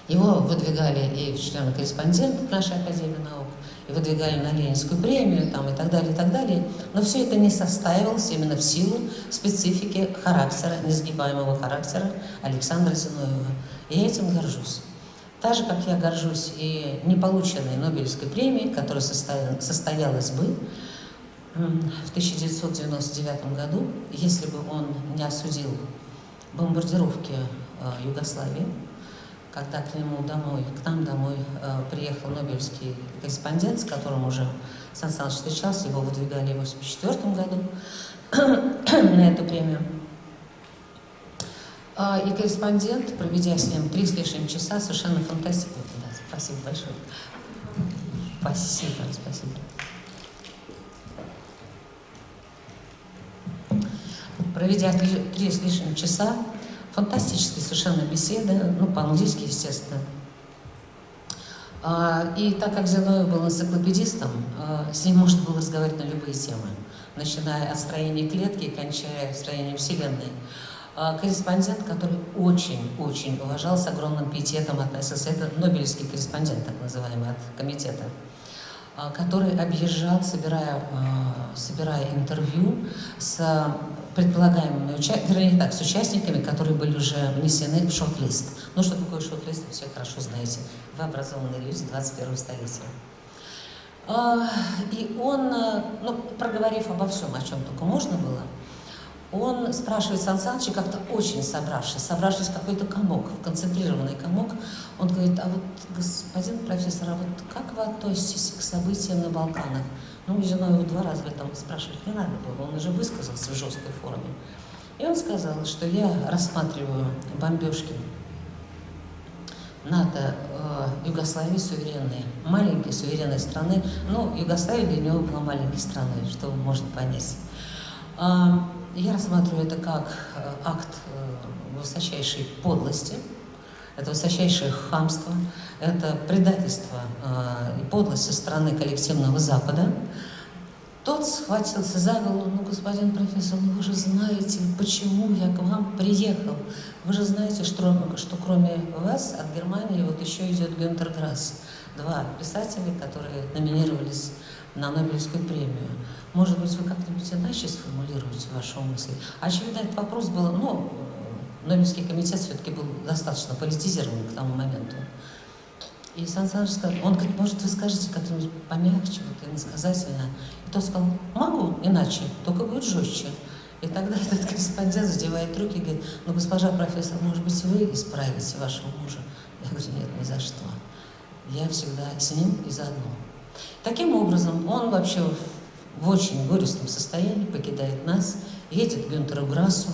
его выдвигали и в члена-корреспондента нашей Академии наук, и выдвигали на Ленинскую премию, там, и так далее, и так далее. Но все это не составилось именно в силу специфики характера, несгибаемого характера Александра Зиновьева. И я этим горжусь. Так же, как я горжусь и неполученной Нобелевской премией, которая состоялась бы в 1999 году, если бы он не осудил бомбардировки Югославии, когда к нам домой приехал нобелевский корреспондент, с которым уже Сан Саныч встречался, его выдвигали в 1984 году на эту премию. И корреспондент, проведя с ним 3 с лишним часа, совершенно фантастично. Да, спасибо большое. Спасибо. Проведя 3 с лишним часа, фантастическая совершенно беседа, ну, по-английски, естественно. И так как Зиновьев был энциклопедистом, с ним можно было разговаривать на любые темы, начиная от строения клетки и кончая строением Вселенной. Корреспондент, который очень уважал, с огромным пиететом относился, это нобелевский корреспондент, так называемый, от комитета, который объезжал, собирая интервью с предполагаемыми с участниками, которые были уже внесены в шорт-лист. Ну, что такое шорт-лист, вы все хорошо знаете. Вы образованные люди 21-го столетия. И он, проговорив обо всем, о чем только можно было, он спрашивает Сан Саныча, как-то очень собравшись в какой-то комок, в концентрированный комок, он говорит: а вот, господин профессор, а вот как вы относитесь к событиям на Балканах? Ну, Зиновьеву 2 раза в этом спрашивать не надо было, он уже высказался в жесткой форме. И он сказал, что я рассматриваю бомбежки НАТО, Югославии суверенной, маленькой суверенной страны. Ну, Югославия для него была маленькой страной, что можно понять. Я рассматриваю это как акт высочайшей подлости это высочайшее хамство, это предательство и подлость со стороны коллективного Запада. Тот схватился за голову: ну, господин профессор, ну вы же знаете, почему я к вам приехал. Вы же знаете, что кроме вас от Германии вот еще идет Гюнтер Грасс. 2 писателя, которые номинировались на Нобелевскую премию. Может быть, вы как-нибудь иначе сформулируете вашу мысль? Очевидно, этот вопрос был, ну, Нобелевский комитет все-таки был достаточно политизирован к тому моменту. И Сан Саныч сказал, он говорит, может, вы скажете как-нибудь помягче, вот, иносказательно. И тот сказал, могу иначе, только будет жестче. И тогда этот корреспондент задевает руки и говорит, ну, госпожа профессор, может быть, вы исправите вашего мужа? Я говорю, нет, ни за что. Я всегда с ним и заодно. Таким образом, он вообще в очень горестном состоянии покидает нас, едет к Гюнтеру Грассу,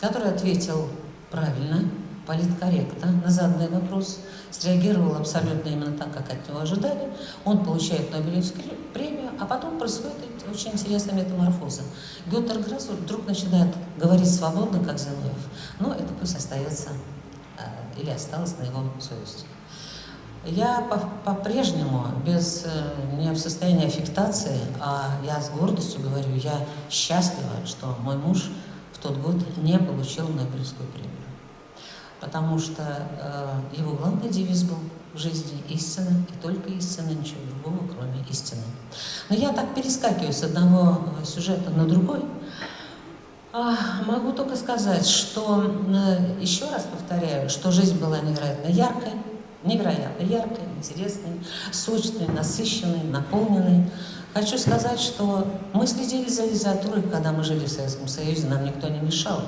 который ответил правильно, политкорректно на заданный вопрос, среагировал абсолютно именно так, как от него ожидали. Он получает Нобелевскую премию, а потом происходит очень интересная метаморфоза. Гюнтер Грасс вдруг начинает говорить свободно, как Зиновьев, но это пусть остается или осталось на его совести. Я по-прежнему не в состоянии аффектации, а я с гордостью говорю, я счастлива, что мой муж в тот год не получил Нобелевскую премию. Потому что его главный девиз был в жизни истина, и только истина, ничего другого, кроме истины. Но я так перескакиваю с одного сюжета на другой. Могу только сказать, что, еще раз повторяю, что жизнь была невероятно яркой, интересной, сочной, насыщенной, наполненной. Хочу сказать, что мы следили за литературой, когда мы жили в Советском Союзе, нам никто не мешал.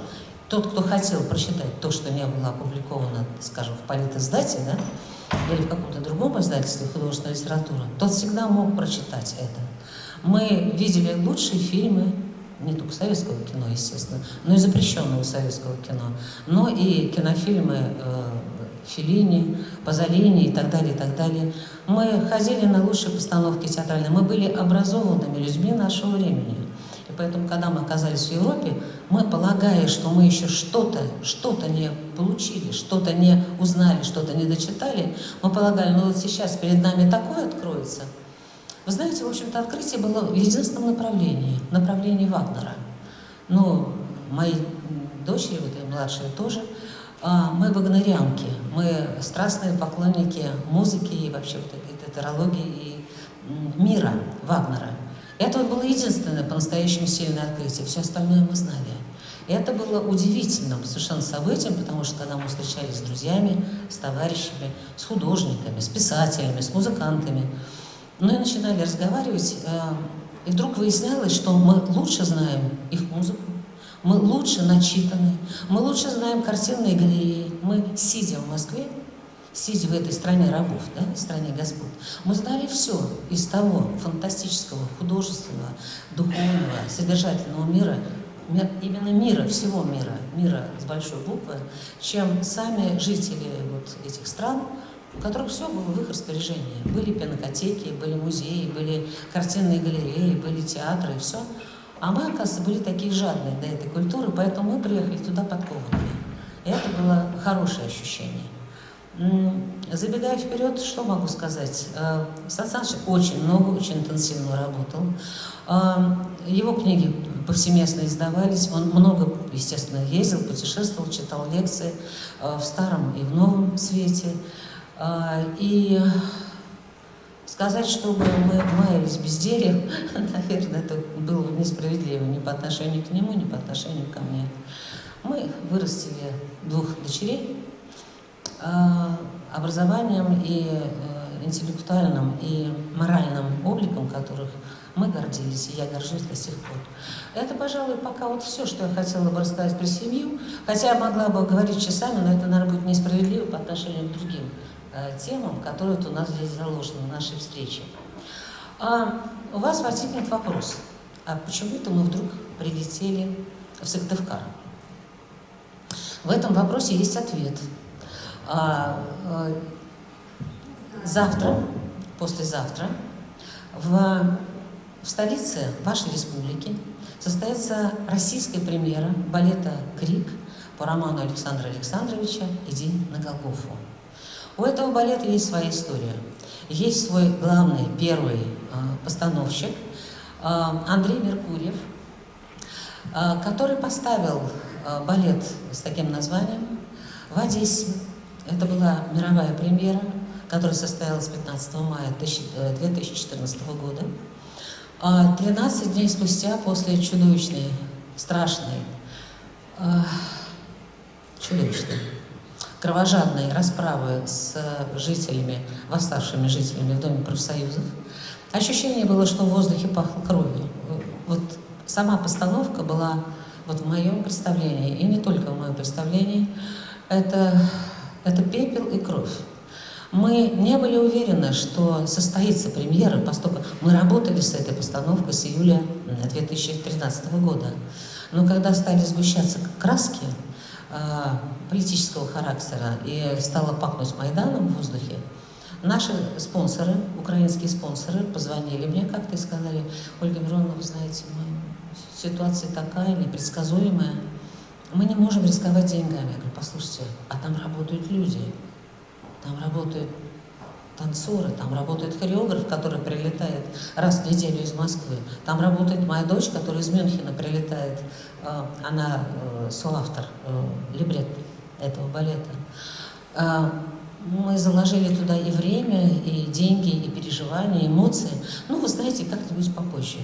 Тот, кто хотел прочитать то, что не было опубликовано, скажем, в политиздате, да, или в каком-то другом издательстве художественной литературы, тот всегда мог прочитать это. Мы видели лучшие фильмы, не только советского кино, естественно, но и запрещенного советского кино, но и кинофильмы Феллини, Пазолини и так далее, и так далее. Мы ходили на лучшие постановки театральные, мы были образованными людьми нашего времени. И поэтому, когда мы оказались в Европе, мы, полагая, что мы еще что-то не получили, что-то не узнали, что-то не дочитали, мы полагали, ну вот сейчас перед нами такое откроется. Вы знаете, в общем-то, открытие было в единственном направлении Вагнера. Ну, мои дочери, вот и младшие тоже, мы вагнерианки, мы страстные поклонники музыки и вообще вот этой театрологии и мира Вагнера. Это вот было единственное по-настоящему сильное открытие, все остальное мы знали. И это было удивительным совершенно событием, потому что когда мы встречались с друзьями, с товарищами, с художниками, с писателями, с музыкантами, ну и начинали разговаривать, и вдруг выяснялось, что мы лучше знаем их музыку, мы лучше начитаны, мы лучше знаем картинные галереи. Мы, сидя в Москве, сидя в этой стране рабов, да, стране господ, мы знали все из того фантастического, художественного, духовного, содержательного мира, именно мира, всего мира с большой буквы, чем сами жители вот этих стран, у которых все было в их распоряжении. Были пинокотеки, были музеи, были картинные галереи, были театры и все. А мы, оказывается, были такие жадные до этой культуры, поэтому мы приехали туда подкованными. И это было хорошее ощущение. Забегая вперед, что могу сказать? Сан Саныч очень много, очень интенсивно работал. Его книги повсеместно издавались, он много, естественно, ездил, путешествовал, читал лекции в Старом и в Новом Свете. И сказать, чтобы мы маялись бездельем, наверное, это было несправедливо ни по отношению к нему, ни по отношению ко мне. Мы вырастили 2 дочерей, образованием и интеллектуальным, и моральным обликом которых мы гордились, и я горжусь до сих пор. Это, пожалуй, пока вот все, что я хотела бы рассказать про семью, хотя я могла бы говорить часами, но это, наверное, будет несправедливо по отношению к другим темам, которые у нас здесь заложены в нашей встрече. У вас возникнет вопрос, а почему-то мы вдруг прилетели в Сыктывкар? В этом вопросе есть ответ. Завтра, послезавтра, в столице вашей республики состоится российская премьера балета «Крик» по роману Александра Александровича «Иди на Голгофу». У этого балета есть своя история. Есть свой главный, первый постановщик Андрей Меркурьев, который поставил балет с таким названием в Одессе. Это была мировая премьера, которая состоялась 15 мая 2014 года. 13 дней спустя, после чудовищной, страшной, кровожадной расправы с жителями, восставшими жителями в Доме профсоюзов, ощущение было, что в воздухе пахло кровью. Вот сама постановка была, вот в моем представлении, и не только в моем представлении, это пепел и кровь. Мы не были уверены, что состоится премьера, поскольку мы работали с этой постановкой с июля 2013 года. Но когда стали сгущаться краски политического характера и стало пахнуть Майданом в воздухе, наши спонсоры, украинские спонсоры, позвонили мне как-то и сказали: Ольга Мироновна, вы знаете, ситуация такая непредсказуемая, мы не можем рисковать деньгами. Я говорю: послушайте, а там работают люди, там работают танцоры, там работает хореограф, который прилетает раз в неделю из Москвы, там работает моя дочь, которая из Мюнхена прилетает, она соавтор либретто этого балета. Мы заложили туда и время, и деньги, и переживания, и эмоции. Ну, вы знаете, как-нибудь попозже.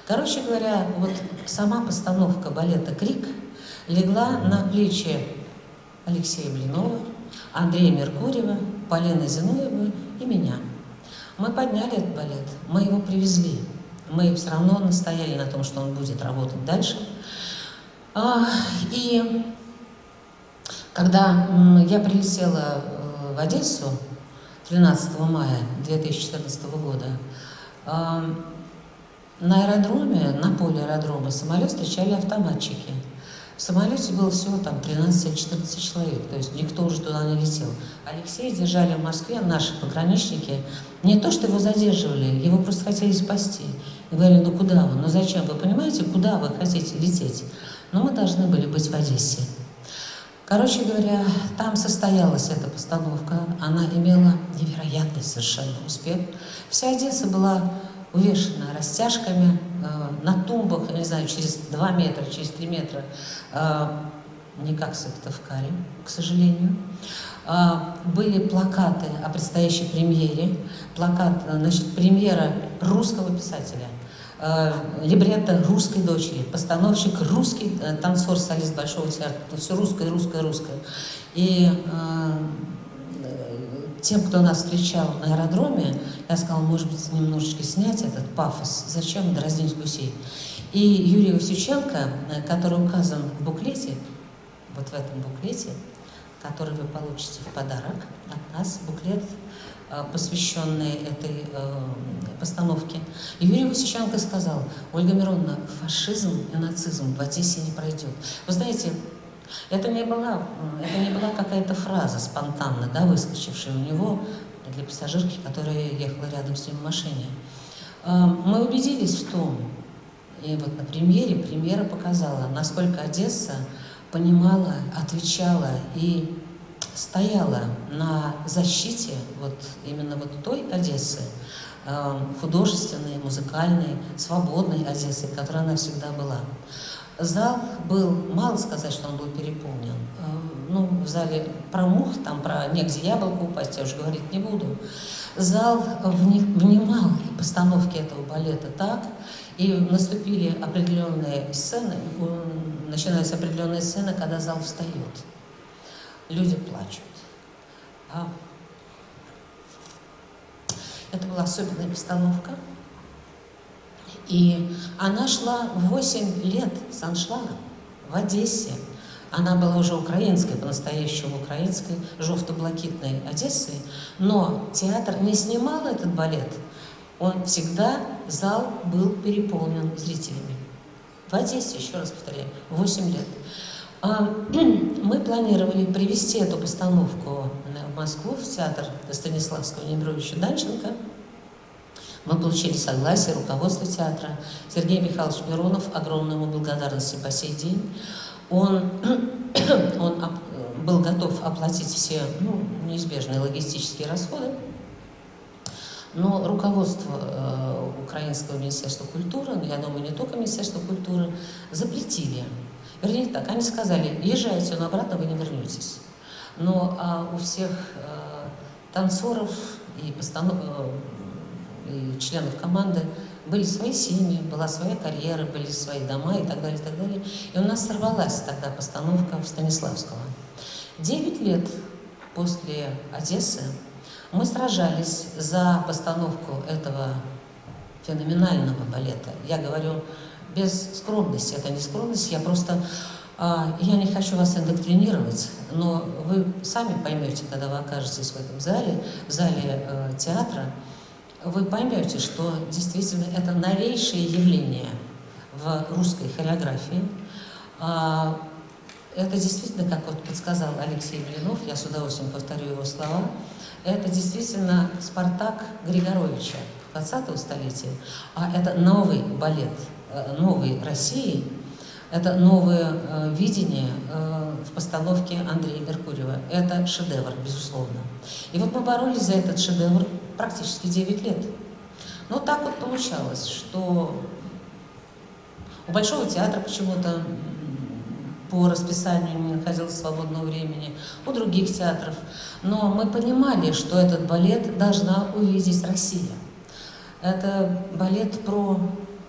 Короче говоря, вот сама постановка балета «Крик» легла на плечи Алексея Блинова, Андрея Меркурьева, Полины Зиновьевой и меня. Мы подняли этот балет, мы его привезли. Мы все равно настояли на том, что он будет работать дальше. И когда я прилетела в Одессу 13 мая 2014 года, на аэродроме, на поле аэродрома самолет встречали автоматчики. В самолете было всего там 13-14 человек, то есть никто уже туда не летел. Алексея держали в Москве, наши пограничники. Не то, что его задерживали, его просто хотели спасти. И говорили: ну куда вы, ну зачем? Вы понимаете, куда вы хотите лететь? Но мы должны были быть в Одессе. Короче говоря, там состоялась эта постановка, она имела невероятный совершенно успех. Вся Одесса была увешана растяжками, на тумбах, я не знаю, через 2 метра, через 3 метра, не как в Сыктывкаре, к сожалению. Были плакаты о предстоящей премьере, плакат, значит, премьера русского писателя, либретто русской дочери, постановщик русский, танцор, солист Большого театра, все русское, русское, русское. И тем, кто нас встречал на аэродроме, я сказала: может быть, немножечко снять этот пафос, зачем дразнить гусей. И Юрий Васюченко, который указан в буклете, вот в этом буклете, который вы получите в подарок от нас, буклет, посвященный этой постановке. И Юрий Васюченко сказал: Ольга Мироновна, фашизм и нацизм в Одессе не пройдет. Вы знаете, это не была какая-то фраза спонтанно, да, выскочившая у него для пассажирки, которая ехала рядом с ним в машине. Мы убедились в том, и вот на премьера показала, насколько Одесса понимала, отвечала и стояла на защите вот именно вот той Одессы, художественной, музыкальной, свободной Одессы, которой она всегда была. Зал был, мало сказать, что он был переполнен. Ну, в зале про мух, там про негде яблоко упасть, я уже говорить не буду. Зал внимал постановке этого балета так, и наступили определенные сцены, начинаются определенные сцены, когда зал встает. Люди плачут. Это была особенная постановка. И она шла 8 лет с аншлага в Одессе. Она была уже украинской, по-настоящему украинской, жовто-блакитной Одессы. Но театр не снимал этот балет. Он всегда, зал был переполнен зрителями. В Одессе, еще раз повторяю, 8 лет. Мы планировали привезти эту постановку в Москву, в театр Станиславского Немировича Данченко. Мы получили согласие руководства театра. Сергей Михайлович Миронов, огромную ему благодарности по сей день. Он он был готов оплатить все неизбежные логистические расходы, но руководство Украинского министерства культуры, я думаю, не только Министерство культуры, запретили. Вернее так, они сказали: езжайте, но обратно вы не вернетесь. Но у всех танцоров и членов команды были свои семьи, была своя карьера, были свои дома и так далее, и так далее. И у нас сорвалась тогда постановка в Станиславского. 9 лет после Одессы мы сражались за постановку этого феноменального балета. Я говорю без скромности, это не скромность, я просто, я не хочу вас индоктринировать, но вы сами поймете, когда вы окажетесь в этом зале, в зале театра, вы поймете, что действительно это новейшее явление в русской хореографии. Это действительно, как вот подсказал Алексей Блинов, я с удовольствием повторю его слова, это действительно Спартак Григоровича 20-го столетия, а это новый балет новой России, это новое видение в постановке Андрея Меркурьева. Это шедевр, безусловно. И вот мы боролись за этот шедевр практически 9 лет. Но так вот получалось, что у Большого театра почему-то по расписанию не находилось свободного времени, у других театров. Но мы понимали, что этот балет должна увидеть Россия. Это балет про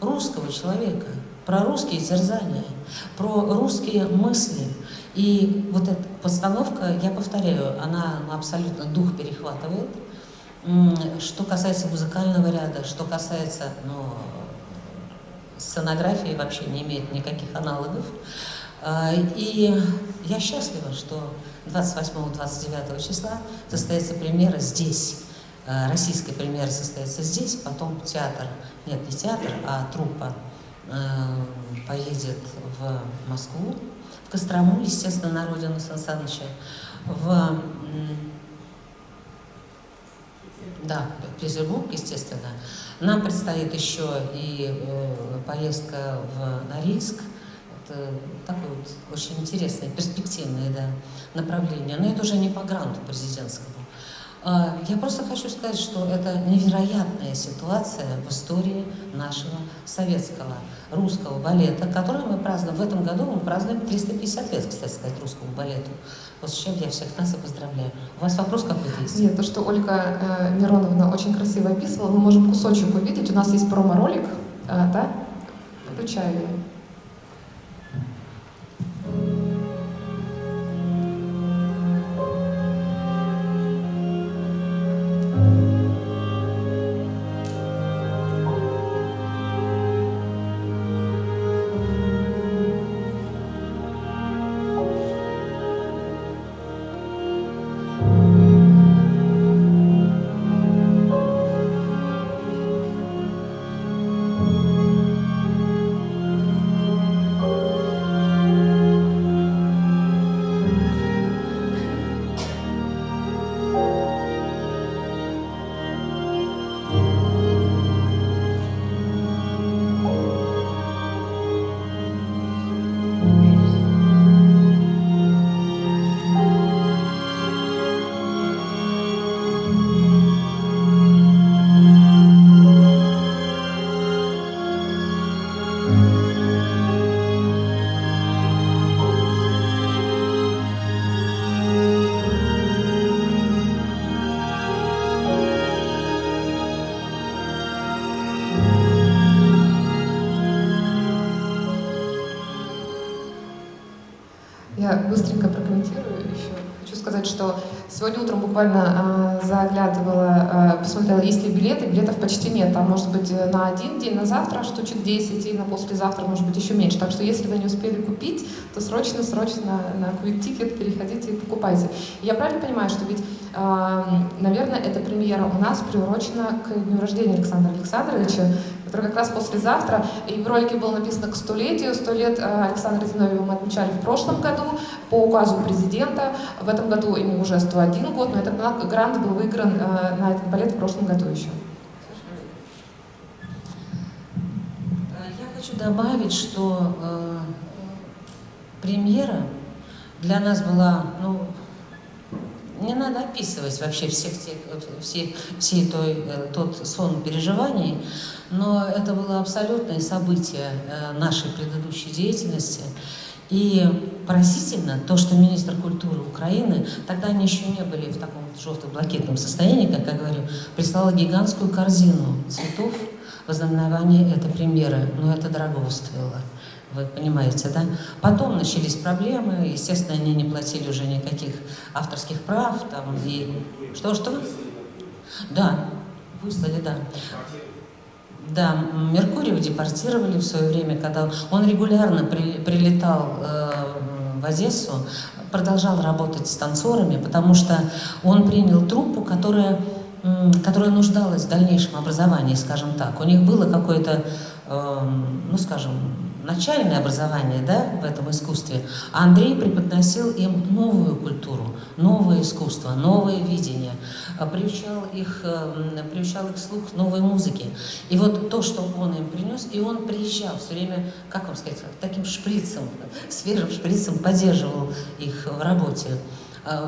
русского человека, про русские терзания, про русские мысли. И вот эта постановка, я повторяю, она абсолютно дух перехватывает. Что касается музыкального ряда, что касается сценографии, вообще не имеет никаких аналогов. И я счастлива, что 28-29 числа состоится премьера здесь. Российская премьера состоится здесь, потом театр, нет, не театр, а труппа поедет в Москву, в Кострому, естественно, на родину Сан Саныча, в Петербург, естественно. Нам предстоит еще и поездка в Норильск. Это такое вот очень интересное, перспективное направление. Но это уже не по гранту президентскому. Я просто хочу сказать, что это невероятная ситуация в истории нашего советского русского балета, который мы празднуем. В этом году мы празднуем 350 лет, кстати сказать, русскому балету. Вот с чем я всех нас и поздравляю. У вас вопрос какой-то есть? Нет, то, что Ольга Мироновна очень красиво описывала, мы можем кусочек увидеть. У нас есть промо-ролик, да? Включаю его. Я быстренько прокомментирую еще. Хочу сказать, что сегодня утром буквально заглядывала, посмотрела, есть ли билеты. Билетов почти нет. Там может быть на один день, на завтра штучек 10, и на послезавтра может быть еще меньше. Так что если вы не успели купить, то срочно на Quick Ticket переходите и покупайте. И я правильно понимаю, что ведь, наверное, эта премьера у нас приурочена к дню рождения Александра Александровича, который как раз послезавтра, и в ролике было написано к 100-летию. 100 лет Александра Зиновьева мы отмечали в прошлом году по указу президента. В этом году ему уже 101 год, но этот грант был выигран на этот балет в прошлом году еще. Я хочу добавить, что премьера для нас была, ну, не надо описывать вообще тот сон переживаний, но это было абсолютное событие нашей предыдущей деятельности. И поразительно то, что министр культуры Украины, тогда они еще не были в таком желто-блакитном состоянии, как я говорю, прислала гигантскую корзину цветов в ознаменование этой премьеры. Но это дорого стоило. Вы понимаете, да? Потом начались проблемы, естественно, они не платили уже никаких авторских прав, там, и... Что? Да, выслали, да. Да, Меркурьева депортировали в свое время, когда он регулярно прилетал в Одессу, продолжал работать с танцорами, потому что он принял труппу, которая нуждалась в дальнейшем образовании, скажем так. У них было какое-то, ну, скажем, начальное образование, да, в этом искусстве, а Андрей преподносил им новую культуру, новое искусство, новое видение, приучал их слух к новой музыке. И вот то, что он им принес, и он приезжал все время, как вам сказать, таким шприцем, свежим шприцем поддерживал их в работе.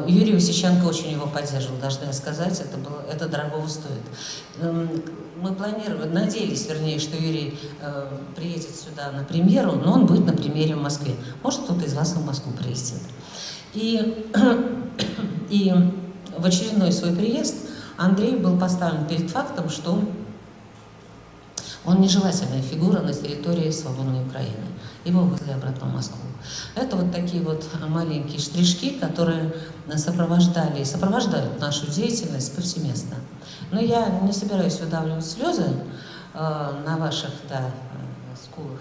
Юрий Васиченко очень его поддерживал, должна я сказать, это дорогого стоит. Мы надеялись, вернее, что Юрий приедет сюда на премьеру, но он будет на премьере в Москве. Может, кто-то из вас в Москву приедет. И в очередной свой приезд Андрей был поставлен перед фактом, что он нежелательная фигура на территории свободной Украины. Его вызвали обратно в Москву. Это вот такие вот маленькие штришки, которые сопровождали и сопровождают нашу деятельность повсеместно. Но я не собираюсь выдавливать слезы на ваших, да, скулах.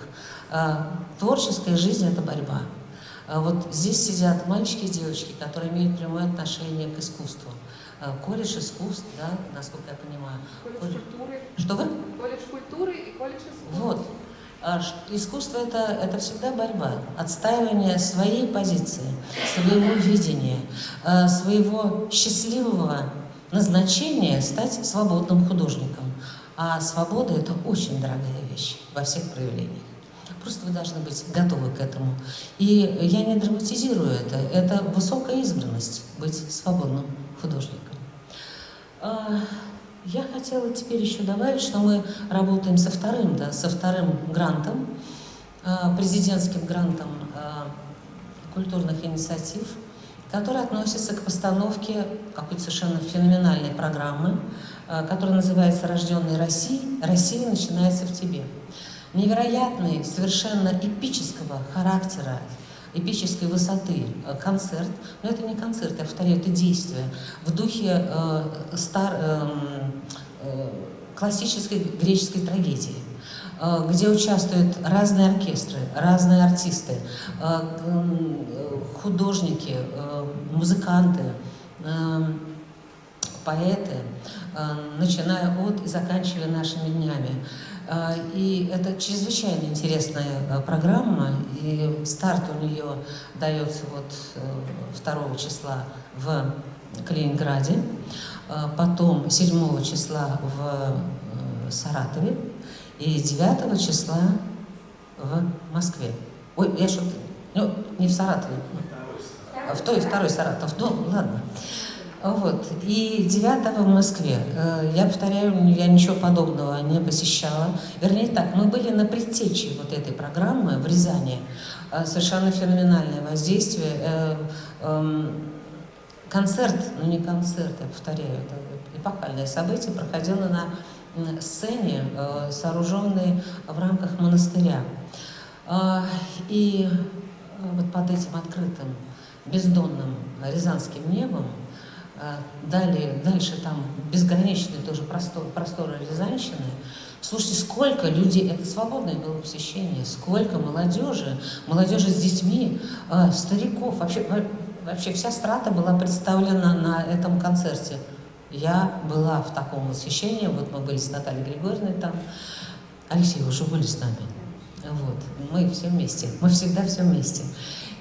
Творческая жизнь – это борьба. Вот здесь сидят мальчики и девочки, которые имеют прямое отношение к искусству. Колледж искусств, да, насколько я понимаю. Колледж культуры. Что вы? Колледж культуры и колледж искусств. Вот. Искусство – это всегда борьба, отстаивание своей позиции, своего видения, своего счастливого назначения стать свободным художником. А свобода – это очень дорогая вещь во всех проявлениях. Просто вы должны быть готовы к этому. И я не драматизирую это. Это высокая избранность – быть свободным художником. Я хотела теперь еще добавить, что мы работаем со вторым грантом, президентским грантом культурных инициатив, который относится к постановке какой-то совершенно феноменальной программы, которая называется «Рожденный Россией. Россия начинается в тебе». Невероятный, совершенно эпического характера, эпической высоты концерт, но это не концерт, я повторяю, это действие в духе классической греческой трагедии, где участвуют разные оркестры, разные артисты, художники, музыканты, поэты, начиная от и заканчивая нашими днями. И это чрезвычайно интересная программа, и старт у нее дается вот 2 числа в Калининграде, потом 7 числа в Саратове и 9 числа в Москве. Ой, я что-то... Ну, не в Саратове, второй Саратов, ну ладно. Вот. И 9 в Москве. Я повторяю, я ничего подобного не посещала. Вернее так, мы были на предтече вот этой программы в Рязани. Совершенно феноменальное воздействие. Концерт, ну не концерт, я повторяю, это эпохальное событие, проходило на сцене, сооруженной в рамках монастыря. И вот под этим открытым, бездонным рязанским небом дальше там безграничные тоже просторы Рязанщины. Слушайте, сколько людей, это свободное было посещение, сколько молодежи с детьми, стариков, вообще вся страта была представлена на этом концерте. Я была в таком восхищении, вот мы были с Натальей Григорьевной там, Алексей, вы уже были с нами, вот, мы все вместе, мы всегда все вместе.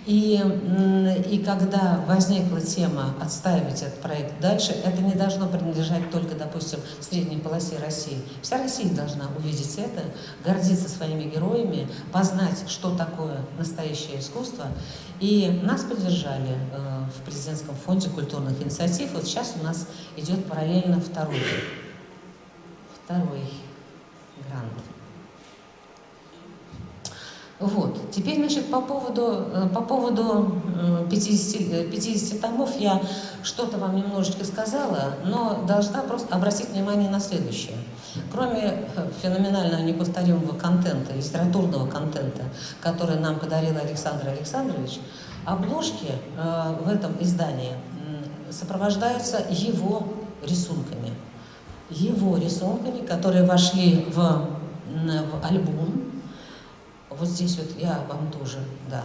И когда возникла тема отстаивать этот проект дальше, это не должно принадлежать только, допустим, средней полосе России. Вся Россия должна увидеть это, гордиться своими героями, познать, что такое настоящее искусство. И нас поддержали в президентском фонде культурных инициатив. Вот сейчас у нас идет параллельно второй грант. Вот. Теперь, значит, по поводу 50 томов я что-то вам немножечко сказала, но должна просто обратить внимание на следующее. Кроме феноменального неповторимого контента, литературного контента, который нам подарил Александр Александрович, обложки в этом издании сопровождаются его рисунками, которые вошли в альбом. Вот здесь вот я вам тоже, да,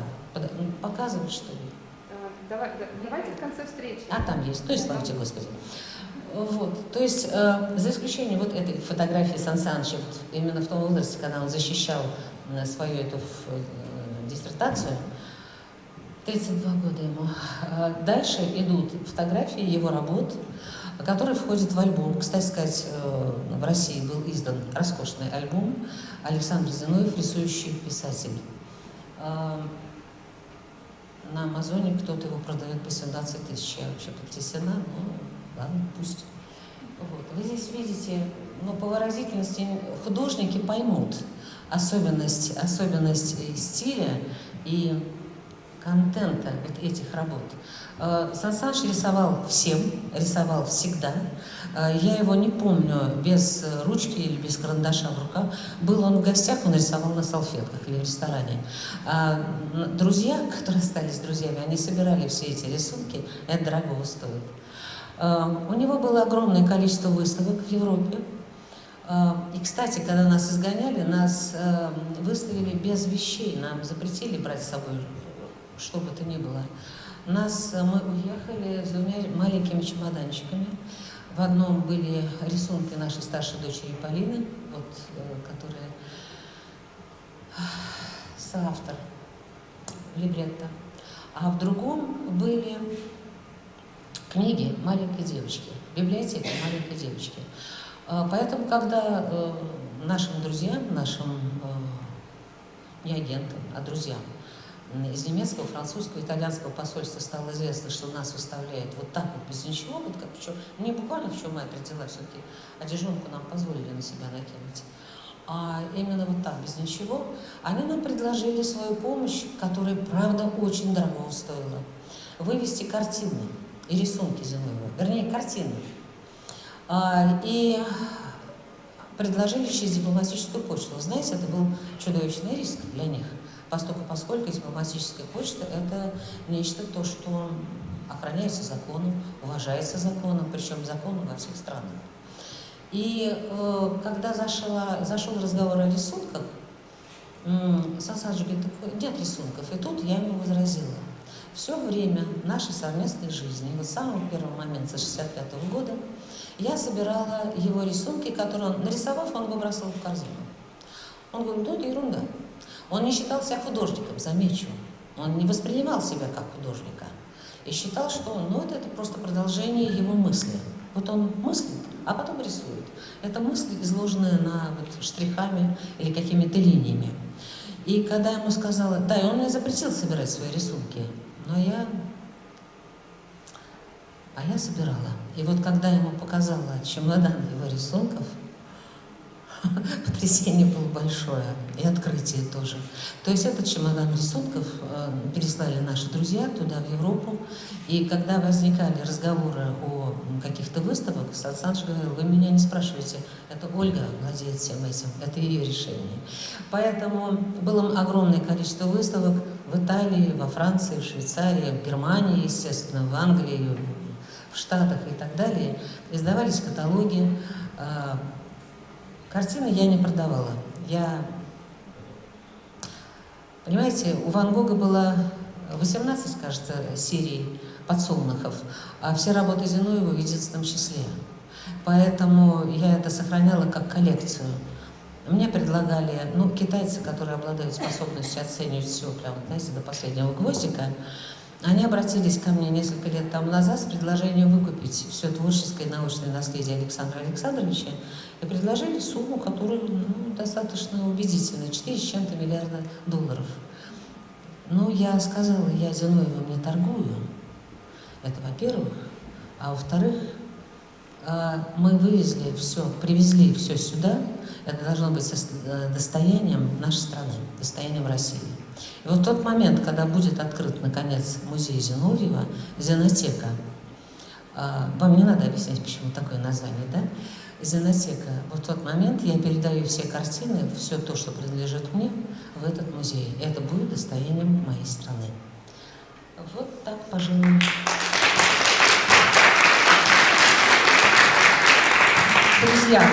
показывать, что ли? Давайте в конце встречи. А там есть, то есть, слава тебе, Господи. Вот, то есть, за исключением вот этой фотографии Сан Саныча, вот именно в том возрасте, когда он защищал свою эту диссертацию, 32 года ему. Дальше идут фотографии его работ, который входит в альбом. Кстати сказать, в России был издан роскошный альбом Александр Зиновьев, рисующий писатель. На Амазоне кто-то его продает по 17 тысяч. Я вообще потрясена, ну ладно, пусть. Вот. Вы здесь видите, но по выразительности художники поймут особенность стиля и контента вот этих работ. Сан Саныч рисовал всем, рисовал всегда. Я его не помню без ручки или без карандаша в руках. Был он в гостях, он рисовал на салфетках или в ресторане. Друзья, которые остались друзьями, они собирали все эти рисунки, это дорого стоит. У него было огромное количество выставок в Европе. И, кстати, когда нас изгоняли, нас выставили без вещей, нам запретили брать с собой что бы то ни было. Мы уехали с двумя маленькими чемоданчиками. В одном были рисунки нашей старшей дочери Полины, вот, которая соавтор либретто. А в другом были книги маленькой девочки, библиотека маленькой девочки. Поэтому, когда нашим друзьям, не агентам, а друзьям, из немецкого, французского, итальянского посольства стало известно, что нас выставляют вот так вот, без ничего, вот как не буквально в чем мать родила, все-таки одежонку нам позволили на себя накинуть, а именно вот так, без ничего, они нам предложили свою помощь, которая, правда, очень дорого стоила. Вывести картины и рисунки Зиновьева, вернее, картины. И предложили через дипломатическую почту. Вы знаете, это был чудовищный риск для них. Поскольку дипломатическая почта – это нечто, то, что охраняется законом, уважается законом, причем законом во всех странах. И когда зашел разговор о рисунках, Сан Саныч говорит, нет рисунков. И тут я ему возразила. Все время нашей совместной жизни, вот с самого первого момента, с 1965 года, я собирала его рисунки, которые он, нарисовав, он выбрасывал в корзину. Он говорит, ну это ерунда. Он не считал себя художником, замечу. Он не воспринимал себя как художника. И считал, что это просто продолжение его мысли. Вот он мыслит, а потом рисует. Это мысли, изложенные штрихами или какими-то линиями. И когда я ему сказала, да, и он мне запретил собирать свои рисунки, но я собирала. И вот когда я ему показала чемодан его рисунков, потрясение было большое, и открытие тоже. То есть этот чемодан рисунков переслали наши друзья туда, в Европу. И когда возникали разговоры о каких-то выставках, Сан Саныч говорил, вы меня не спрашиваете, это Ольга владеет всем этим, это ее решение. Поэтому было огромное количество выставок в Италии, во Франции, в Швейцарии, в Германии, естественно, в Англии, в Штатах и так далее. Издавались каталоги. Картины я не продавала. Понимаете, у Ван Гога было 18, кажется, серий подсолнухов, а все работы Зиновьева в единственном числе. Поэтому я это сохраняла как коллекцию. Мне предлагали, ну, китайцы, которые обладают способностью оценивать все, прям, знаете, до последнего гвоздика, они обратились ко мне несколько лет тому назад с предложением выкупить все творческое и научное наследие Александра Александровича и предложили сумму, которая, ну, достаточно убедительная, 4 с чем-то миллиарда долларов. Ну, я сказала, я Зиновьевым не торгую, это во-первых, а во-вторых, мы привезли все сюда, это должно быть достоянием нашей страны, достоянием России. И вот в тот момент, когда будет открыт, наконец, музей Зиновьева, Зенотека, вам не надо объяснять, почему такое название, да? Зенотека, вот в тот момент я передаю все картины, все то, что принадлежит мне, в этот музей. И это будет достоянием моей страны. Вот так, пожалуй. Друзья,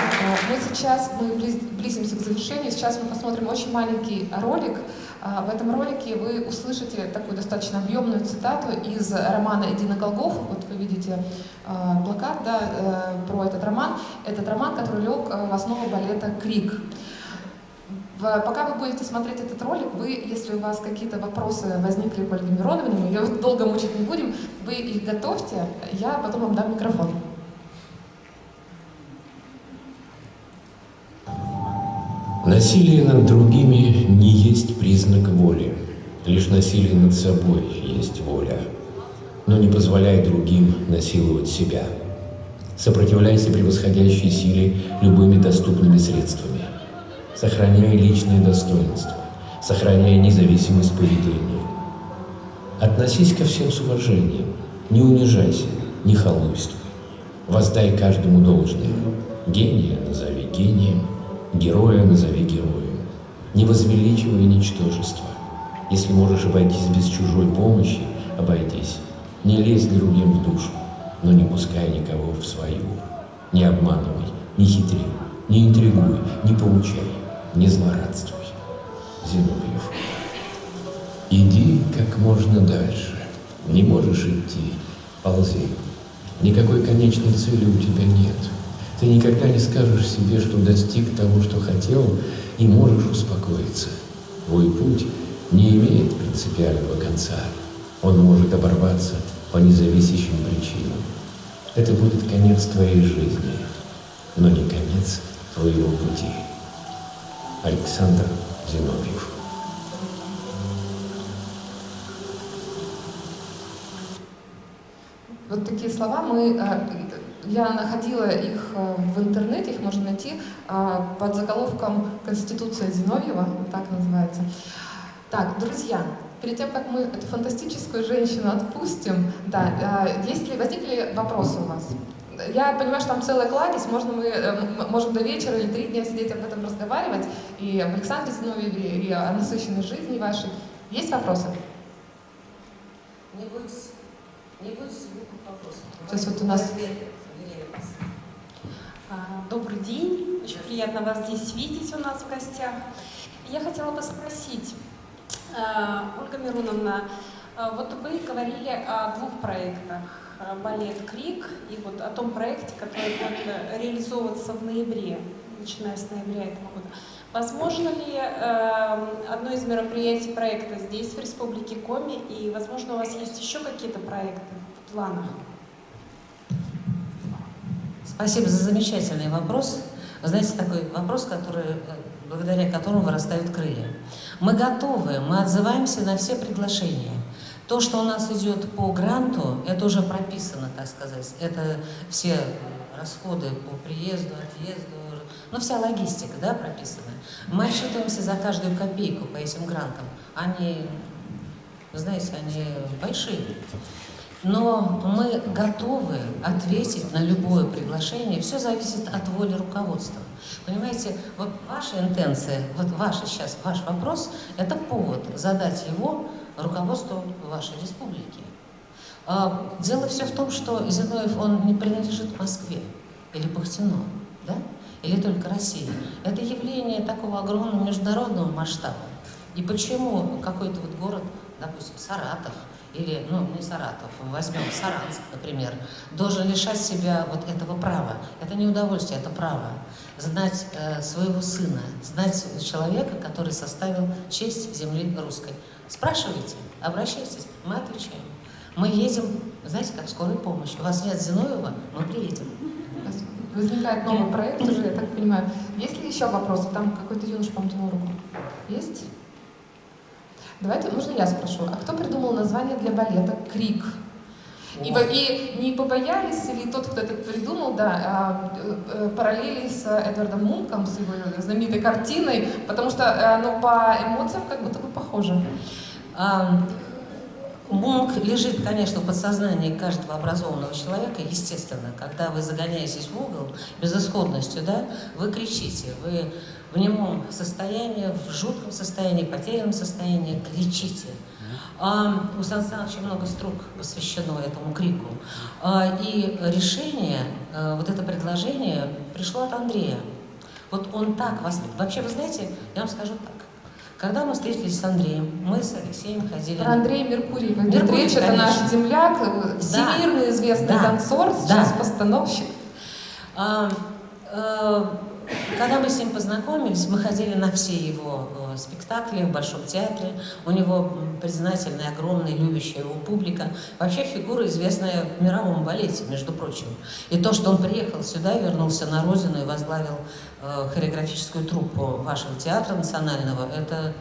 мы близимся к завершению. Сейчас мы посмотрим очень маленький ролик. В этом ролике вы услышите такую достаточно объемную цитату из романа «Эдина Голгофа». Вот вы видите плакат, да, про этот роман. Этот роман, который лег в основу балета «Крик». Пока вы будете смотреть этот ролик, если у вас какие-то вопросы возникли к Ольге Мироновне, мы ее долго мучить не будем, вы их готовьте, я потом вам дам микрофон. Насилие над другими не есть признак воли. Лишь насилие над собой есть воля. Но не позволяй другим насиловать себя. Сопротивляйся превосходящей силе любыми доступными средствами. Сохраняй личное достоинство. Сохраняй независимость поведения. Относись ко всем с уважением. Не унижайся, не халуйствуй. Воздай каждому должное. Гения назови гением. Героя назови героем. Не возвеличивай ничтожество. Если можешь обойтись без чужой помощи, обойдись. Не лезь другим в душу, но не пускай никого в свою. Не обманывай, не хитри, не интригуй, не поучай, не злорадствуй. Зиновьев. Иди как можно дальше. Не можешь идти, ползи. Никакой конечной цели у тебя нет. Ты никогда не скажешь себе, что достиг того, что хотел, и можешь успокоиться. Твой путь не имеет принципиального конца. Он может оборваться по независящим причинам. Это будет конец твоей жизни, но не конец твоего пути. Александр Зиновьев. Вот такие слова я находила их в интернете, их можно найти под заголовком «Конституция Зиновьева», так называется. Так, друзья, перед тем, как мы эту фантастическую женщину отпустим, да, возникли вопросы у вас? Я понимаю, что там целая кладезь, мы можем до вечера или 3 дня сидеть об этом разговаривать, и об Александре Зиновьеве, и о насыщенной жизни вашей. Есть вопросы? Не будет звука вопросов. Сейчас вот у нас... Добрый день, очень приятно вас здесь видеть у нас в гостях. Я хотела бы спросить, Ольга Мироновна, вот вы говорили о 2 проектах, балет «Крик» и вот о том проекте, который будет реализовываться в ноябре, начиная с ноября этого года. Возможно ли одно из мероприятий проекта здесь, в Республике Коми, и, возможно, у вас есть еще какие-то проекты в планах? Спасибо за замечательный вопрос. Вы знаете, такой вопрос, благодаря которому вырастают крылья. Мы готовы, мы отзываемся на все приглашения. То, что у нас идет по гранту, это уже прописано, так сказать. Это все расходы по приезду, отъезду, ну, вся логистика, да, прописана. Мы отчитываемся за каждую копейку по этим грантам. Они, вы знаете, они большие. Но мы готовы ответить на любое приглашение. Все зависит от воли руководства. Понимаете, вот ваша интенция, вот ваш вопрос, это повод задать его руководству вашей республики. Дело все в том, что Зиновьев, он не принадлежит Москве или Бахтину, да? Или только России. Это явление такого огромного международного масштаба. И почему какой-то вот город, допустим, Саратов, или, ну, не Саратов, возьмем Саранск, например, должен лишать себя вот этого права. Это не удовольствие, это право. Знать своего сына, знать человека, который составил честь земли русской. Спрашивайте, обращайтесь, мы отвечаем. Мы едем, знаете, как скорая помощь. У вас нет Зиновьева, мы приедем. Возникает новый проект уже, я так понимаю. Есть ли еще вопросы? Там какой-то юноша, по-моему, тянул руку. Есть? Давайте, можно я спрошу, а кто придумал название для балета «Крик»? И не побоялись ли тот, кто это придумал, да, параллели с Эдвардом Мунком, с его знаменитой картиной, потому что ну, по эмоциям как будто бы похоже. Мунк лежит, конечно, в подсознании каждого образованного человека, естественно. Когда вы загоняетесь в угол безысходностью, да, вы кричите, вы в немом состоянии, в жутком состоянии, потерянном состоянии кричите. У Сан Саныча много строк посвящено этому крику. И решение, вот это предложение пришло от Андрея. Вот он так вас... Вообще, вы знаете, я вам скажу так. Когда мы встретились с Андреем, мы с Алексеем ходили... Про Андрея Меркурий. Речь, это наш земляк, всемирно известный танцор, сейчас постановщик. Когда мы с ним познакомились, мы ходили на все его спектакли в Большом театре. У него признательная, огромная, любящая его публика. Вообще фигура, известная в мировом балете, между прочим. И то, что он приехал сюда, вернулся на родину и возглавил хореографическую труппу вашего театра национального, это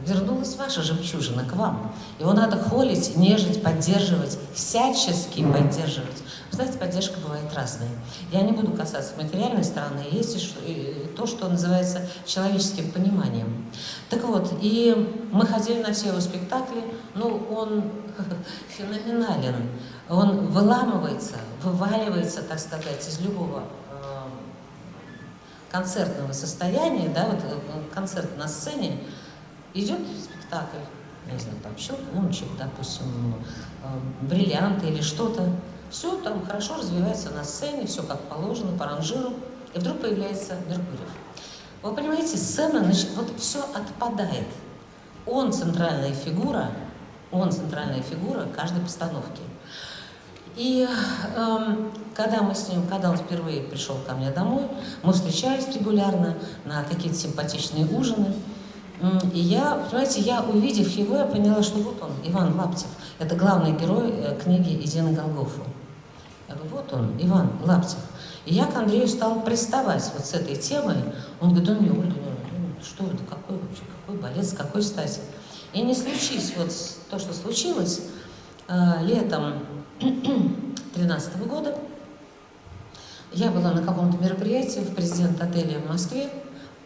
вернулась ваша жемчужина к вам. Его надо холить, нежить, поддерживать, всячески поддерживать. Вы знаете, поддержка бывает разная. Я не буду касаться материальной стороны, есть и то, что называется человеческим пониманием. Так вот, и мы ходили на все его спектакли, ну, он феноменален, он выламывается, вываливается, так сказать, из любого концертного состояния, да, вот концерт на сцене, идет спектакль, не знаю, там «Щелкунчик», допустим, «Бриллианты» или что-то. Все там хорошо развивается на сцене, все как положено, по ранжиру. И вдруг появляется Меркурьев. Вы понимаете, сцена, вот все отпадает. Он центральная фигура каждой постановки. И когда мы с ним, когда он впервые пришел ко мне домой, мы встречались регулярно на какие-то симпатичные ужины. И я, понимаете, я, увидев его, я поняла, что вот он, Иван Лаптев. Это главный герой книги «Иди на Голгофу». Я говорю, вот он, Иван Лаптев. И я к Андрею стала приставать вот с этой темой. Он говорит, да не, Ольга, что это, какой вообще, какой балет, с какой стати? И не случись вот то, что случилось летом 2013 года. Я была на каком-то мероприятии в президент-отеле в Москве.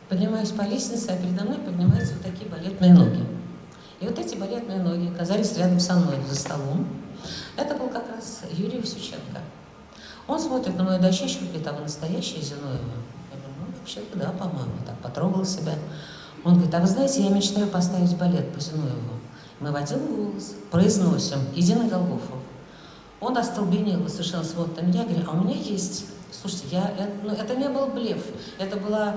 Поднимаюсь по лестнице, а передо мной поднимаются вот такие балетные ноги. И вот эти балетные ноги оказались рядом со мной за столом. Это был как раз Юрий Васюченко. Он смотрит на мою дощечку и говорит, а вы настоящая Зиновьева? Я говорю, ну, вообще-то да, по-моему, так потрогала себя. Он говорит, а вы знаете, я мечтаю поставить балет по Зиновьеву. Мы в один голос произносим «Иди на Голгофу». Он остолбенел и совершенно смотрит на меня, говорит, а у меня есть... Слушайте, это не был блеф, это была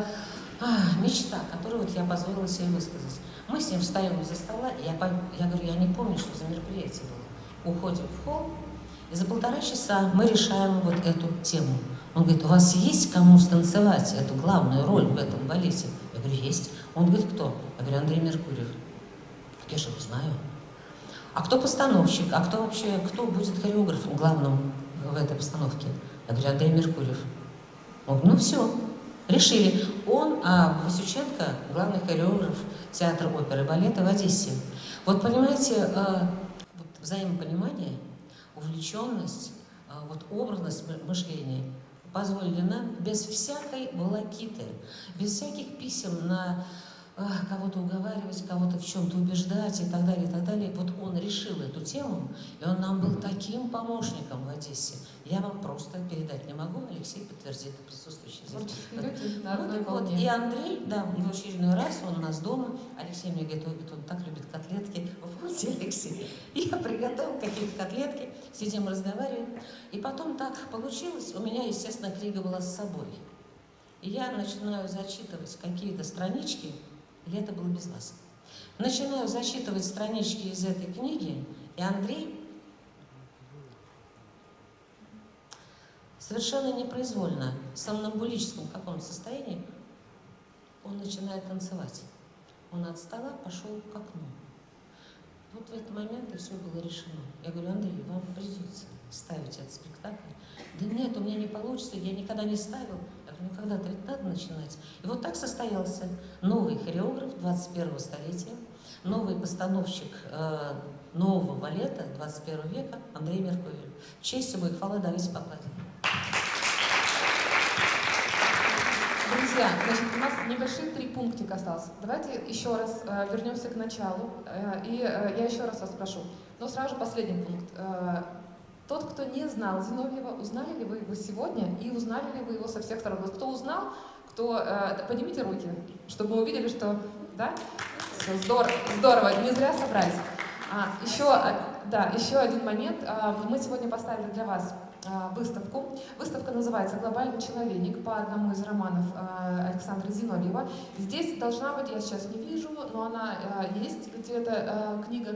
мечта, которую вот я позволила себе высказать. Мы с ним встаем из-за стола, и я говорю, я не помню, что за мероприятие было. Уходим в холл, и за 1,5 часа мы решаем вот эту тему. Он говорит, у вас есть кому станцевать эту главную роль в этом балете? Я говорю, есть. Он говорит, кто? Я говорю, Андрей Меркурьев. Я же его знаю. А кто постановщик? А кто вообще, кто будет хореографом главным в этой постановке? Я говорю, Андрей Меркурьев. Он говорит, ну все, решили. Он, Васюченко, главный хореограф театра оперы и балета в Одессе. Вот понимаете, вот взаимопонимание, увлеченность, вот образность мышления позволили нам без всякой волокиты, без всяких писем на кого-то уговаривать, кого-то в чем-то убеждать и так далее, и так далее. Вот он решил эту тему, и он нам был таким помощником в Одессе. Я вам просто передать не могу, Алексей подтвердит, присутствующий здесь. И Андрей, да, в очередной раз он у нас дома, Алексей мне говорит, он так любит котлетки. Вот, Алексей, я приготовил какие-то котлетки, сидим, разговариваем. И потом так получилось, у меня, естественно, книга была с собой. И я начинаю зачитывать какие-то странички, или это было без вас? Начинаю зачитывать странички из этой книги, И Андрей совершенно непроизвольно, в сомнамбулическом каком-то состоянии, он начинает танцевать. Он от стола пошел к окну. Вот в этот момент и все было решено. Я говорю: Андрей, вам придется ставить этот спектакль. Да нет, у меня не получится, я никогда не ставил. Я говорю: ну когда-то ведь надо начинать. И вот так состоялся новый хореограф 21-го столетия, новый постановщик нового балета 21 века Андрей Меркулов. В честь его и хвалы давайте поплатим. Друзья, значит, у нас небольшие 3 пунктика осталось. Давайте еще раз вернемся к началу. И я еще раз вас спрошу. Но сразу же последний пункт. Тот, кто не знал Зиновьева, узнали ли вы его сегодня и узнали ли вы его со всех сторон? Вот кто узнал, кто... поднимите руки, чтобы мы увидели, что... Да? Все, здорово, не зря собрались. Еще один момент. Мы сегодня поставили для вас выставку. Выставка называется «Глобальный человек» по одному из романов Александра Зиновьева. Здесь должна быть, я сейчас не вижу, но она есть где-то книга,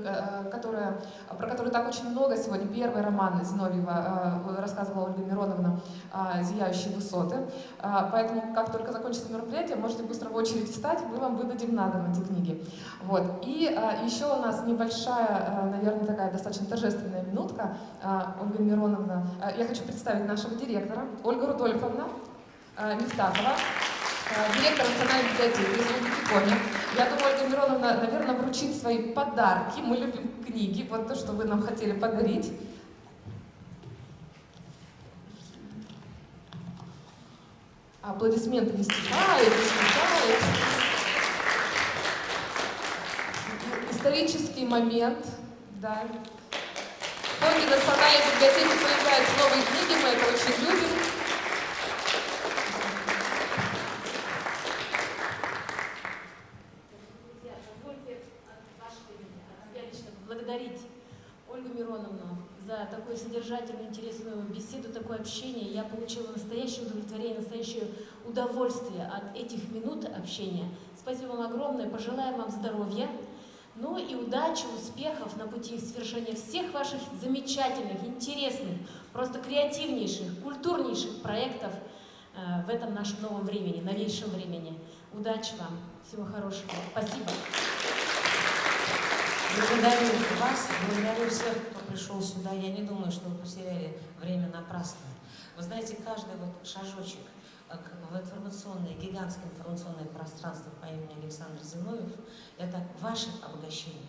про которую так очень много сегодня. Первый роман Зиновьева рассказывала Ольга Мироновна «Зияющие высоты». Поэтому, как только закончится мероприятие, можете быстро в очередь встать, мы вам выдадим на дом эти книги. Вот. И еще у нас небольшая, наверное, такая достаточно торжественная минутка. Ольга Мироновна, я хочу представить нашего директора, Ольга Рудольфовна Мифтахова, директор Национальной библиотеки Республики Коми. Я думаю, Ольга Мироновна, наверное, вручит свои подарки. Мы любим книги, вот то, что вы нам хотели подарить. Аплодисменты не стихают, не стихают. Исторический момент, да. В фонде Национальной библиотеки появляются новые книги, мы это очень любим. Друзья, позвольте от вашего имени, от себя лично поблагодарить Ольгу Мироновну за такую содержательную, интересную беседу, такое общение. Я получила настоящее удовлетворение, настоящее удовольствие от этих минут общения. Спасибо вам огромное, пожелаем вам здоровья. Ну и удачи, успехов на пути совершения всех ваших замечательных, интересных, просто креативнейших, культурнейших проектов в этом нашем новом времени, новейшем времени. Удачи вам, всего хорошего. Спасибо. Благодарю вас, благодарю всех, кто пришел сюда. Я не думаю, что вы потеряли время напрасно. Вы знаете, каждый вот шажочек в информационное, гигантское информационное пространство по имени Александр Зиновьев – это ваше обогащение.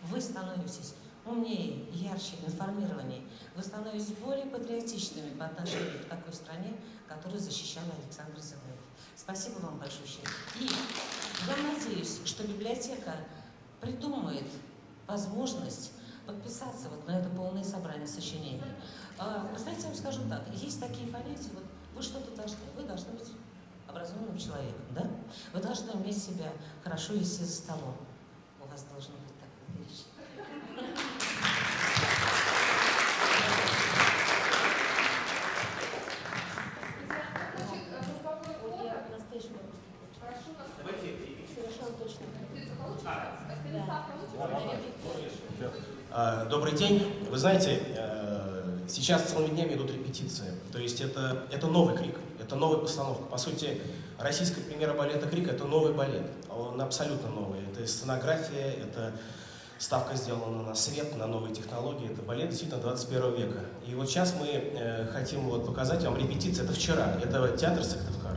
Вы становитесь умнее, ярче, информированнее. Вы становитесь более патриотичными по отношению к такой стране, которую защищал Александр Зиновьев. Спасибо вам большое. И я надеюсь, что библиотека придумает возможность подписаться вот на это полное собрание сочинений. Вы знаете, я вам скажу так, есть такие понятия, вот вы что-то должны, вы должны быть образованным человеком, да? Вы должны уметь себя хорошо вести за столом. У вас должно быть такое речь. Добрый день. Вы знаете, сейчас целыми днями идут репетиции. То есть это новый «Крик», это новая постановка. По сути, российская премьера балета «Крик» — это новый балет. Он абсолютно новый. Это сценография, это ставка сделана на свет, на новые технологии. Это балет действительно 21 века. И вот сейчас мы хотим вот показать вам репетиции. Это вчера. Это театр Сыктывкар.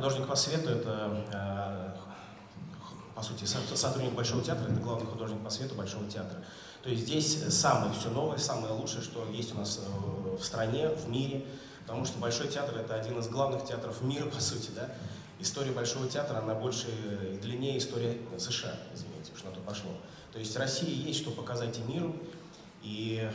художник по свету — это, по сути, сотрудник Большого театра, это главный художник по свету Большого театра. То есть здесь самое все новое, самое лучшее, что есть у нас в стране, в мире, потому что Большой театр — это один из главных театров мира, по сути, да. История Большого театра, она больше и длиннее истории США, извините, что на то пошло. То есть России есть что показать и миру, и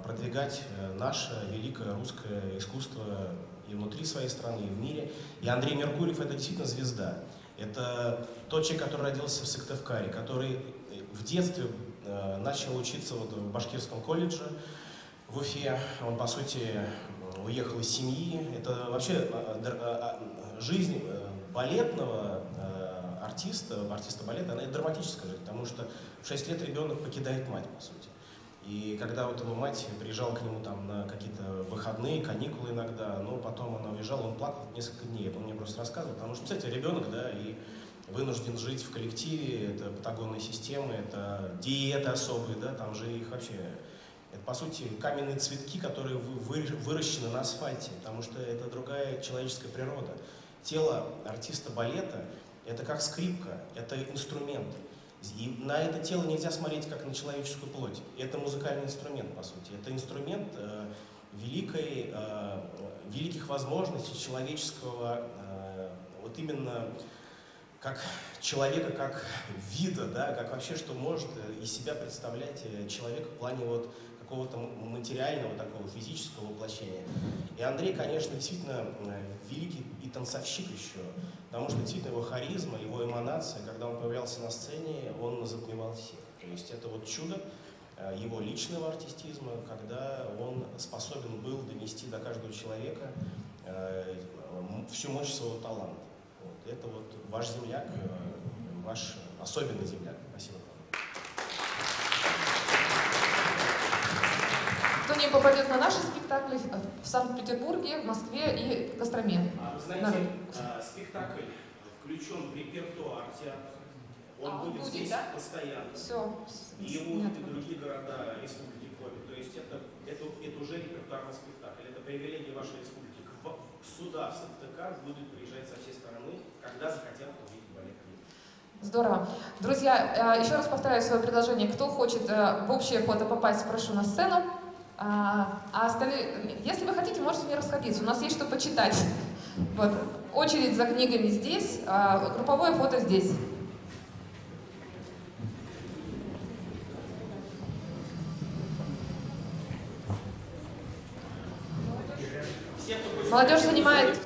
продвигать наше великое русское искусство и внутри своей страны, и в мире. И Андрей Меркурьев — это действительно звезда. Это тот человек, который родился в Сыктывкаре, который в детстве начал учиться вот в Башкирском колледже в Уфе. Он, по сути, уехал из семьи. Это вообще жизнь балетного артиста балета, она драматическая жизнь, потому что в 6 лет ребенок покидает мать, по сути. И когда вот его мать приезжала к нему там на какие-то выходные, каникулы иногда, но потом она уезжала, он плакал несколько дней, он мне просто рассказывал, потому что, кстати, ребенок, да, и вынужден жить в коллективе, это патагонные системы, это диеты особые, да, там же их вообще, это, по сути, каменные цветки, которые выращены на асфальте, потому что это другая человеческая природа. Тело артиста балета — это как скрипка, это инструмент. И на это тело нельзя смотреть как на человеческую плоть. Это музыкальный инструмент, по сути. Это инструмент великих возможностей человеческого, вот именно как человека, как вида, да, как вообще, что может из себя представлять человек в плане вот какого-то материального, такого физического воплощения. И Андрей, конечно, действительно великий и танцовщик еще, потому что действительно его харизма, его эманация, когда он появлялся на сцене, он затмевал всех. То есть это вот чудо его личного артистизма, когда он способен был донести до каждого человека всю мощь своего таланта. Вот. Это вот ваш земляк, ваш особенный земляк. Спасибо. Кто не попадет на наши спектакли в Санкт-Петербурге, в Москве и Костроме? Вы знаете, спектакль включен в репертуар театра. Он будет здесь, да? Постоянно. Все. И его увидят и другие города республики кроме. То есть это уже репертуарный спектакль. Это привилегия вашей республики. Сюда, в Сыктывкар, будут приезжать со всей страны, когда захотят увидеть балет. Здорово. Друзья, еще раз повторяю свое предложение. Кто хочет в общее фото попасть, прошу на сцену. А остальные, если вы хотите, можете не расходиться. У нас есть что почитать. Вот. Очередь за книгами здесь, а групповое фото здесь. Молодежь занимает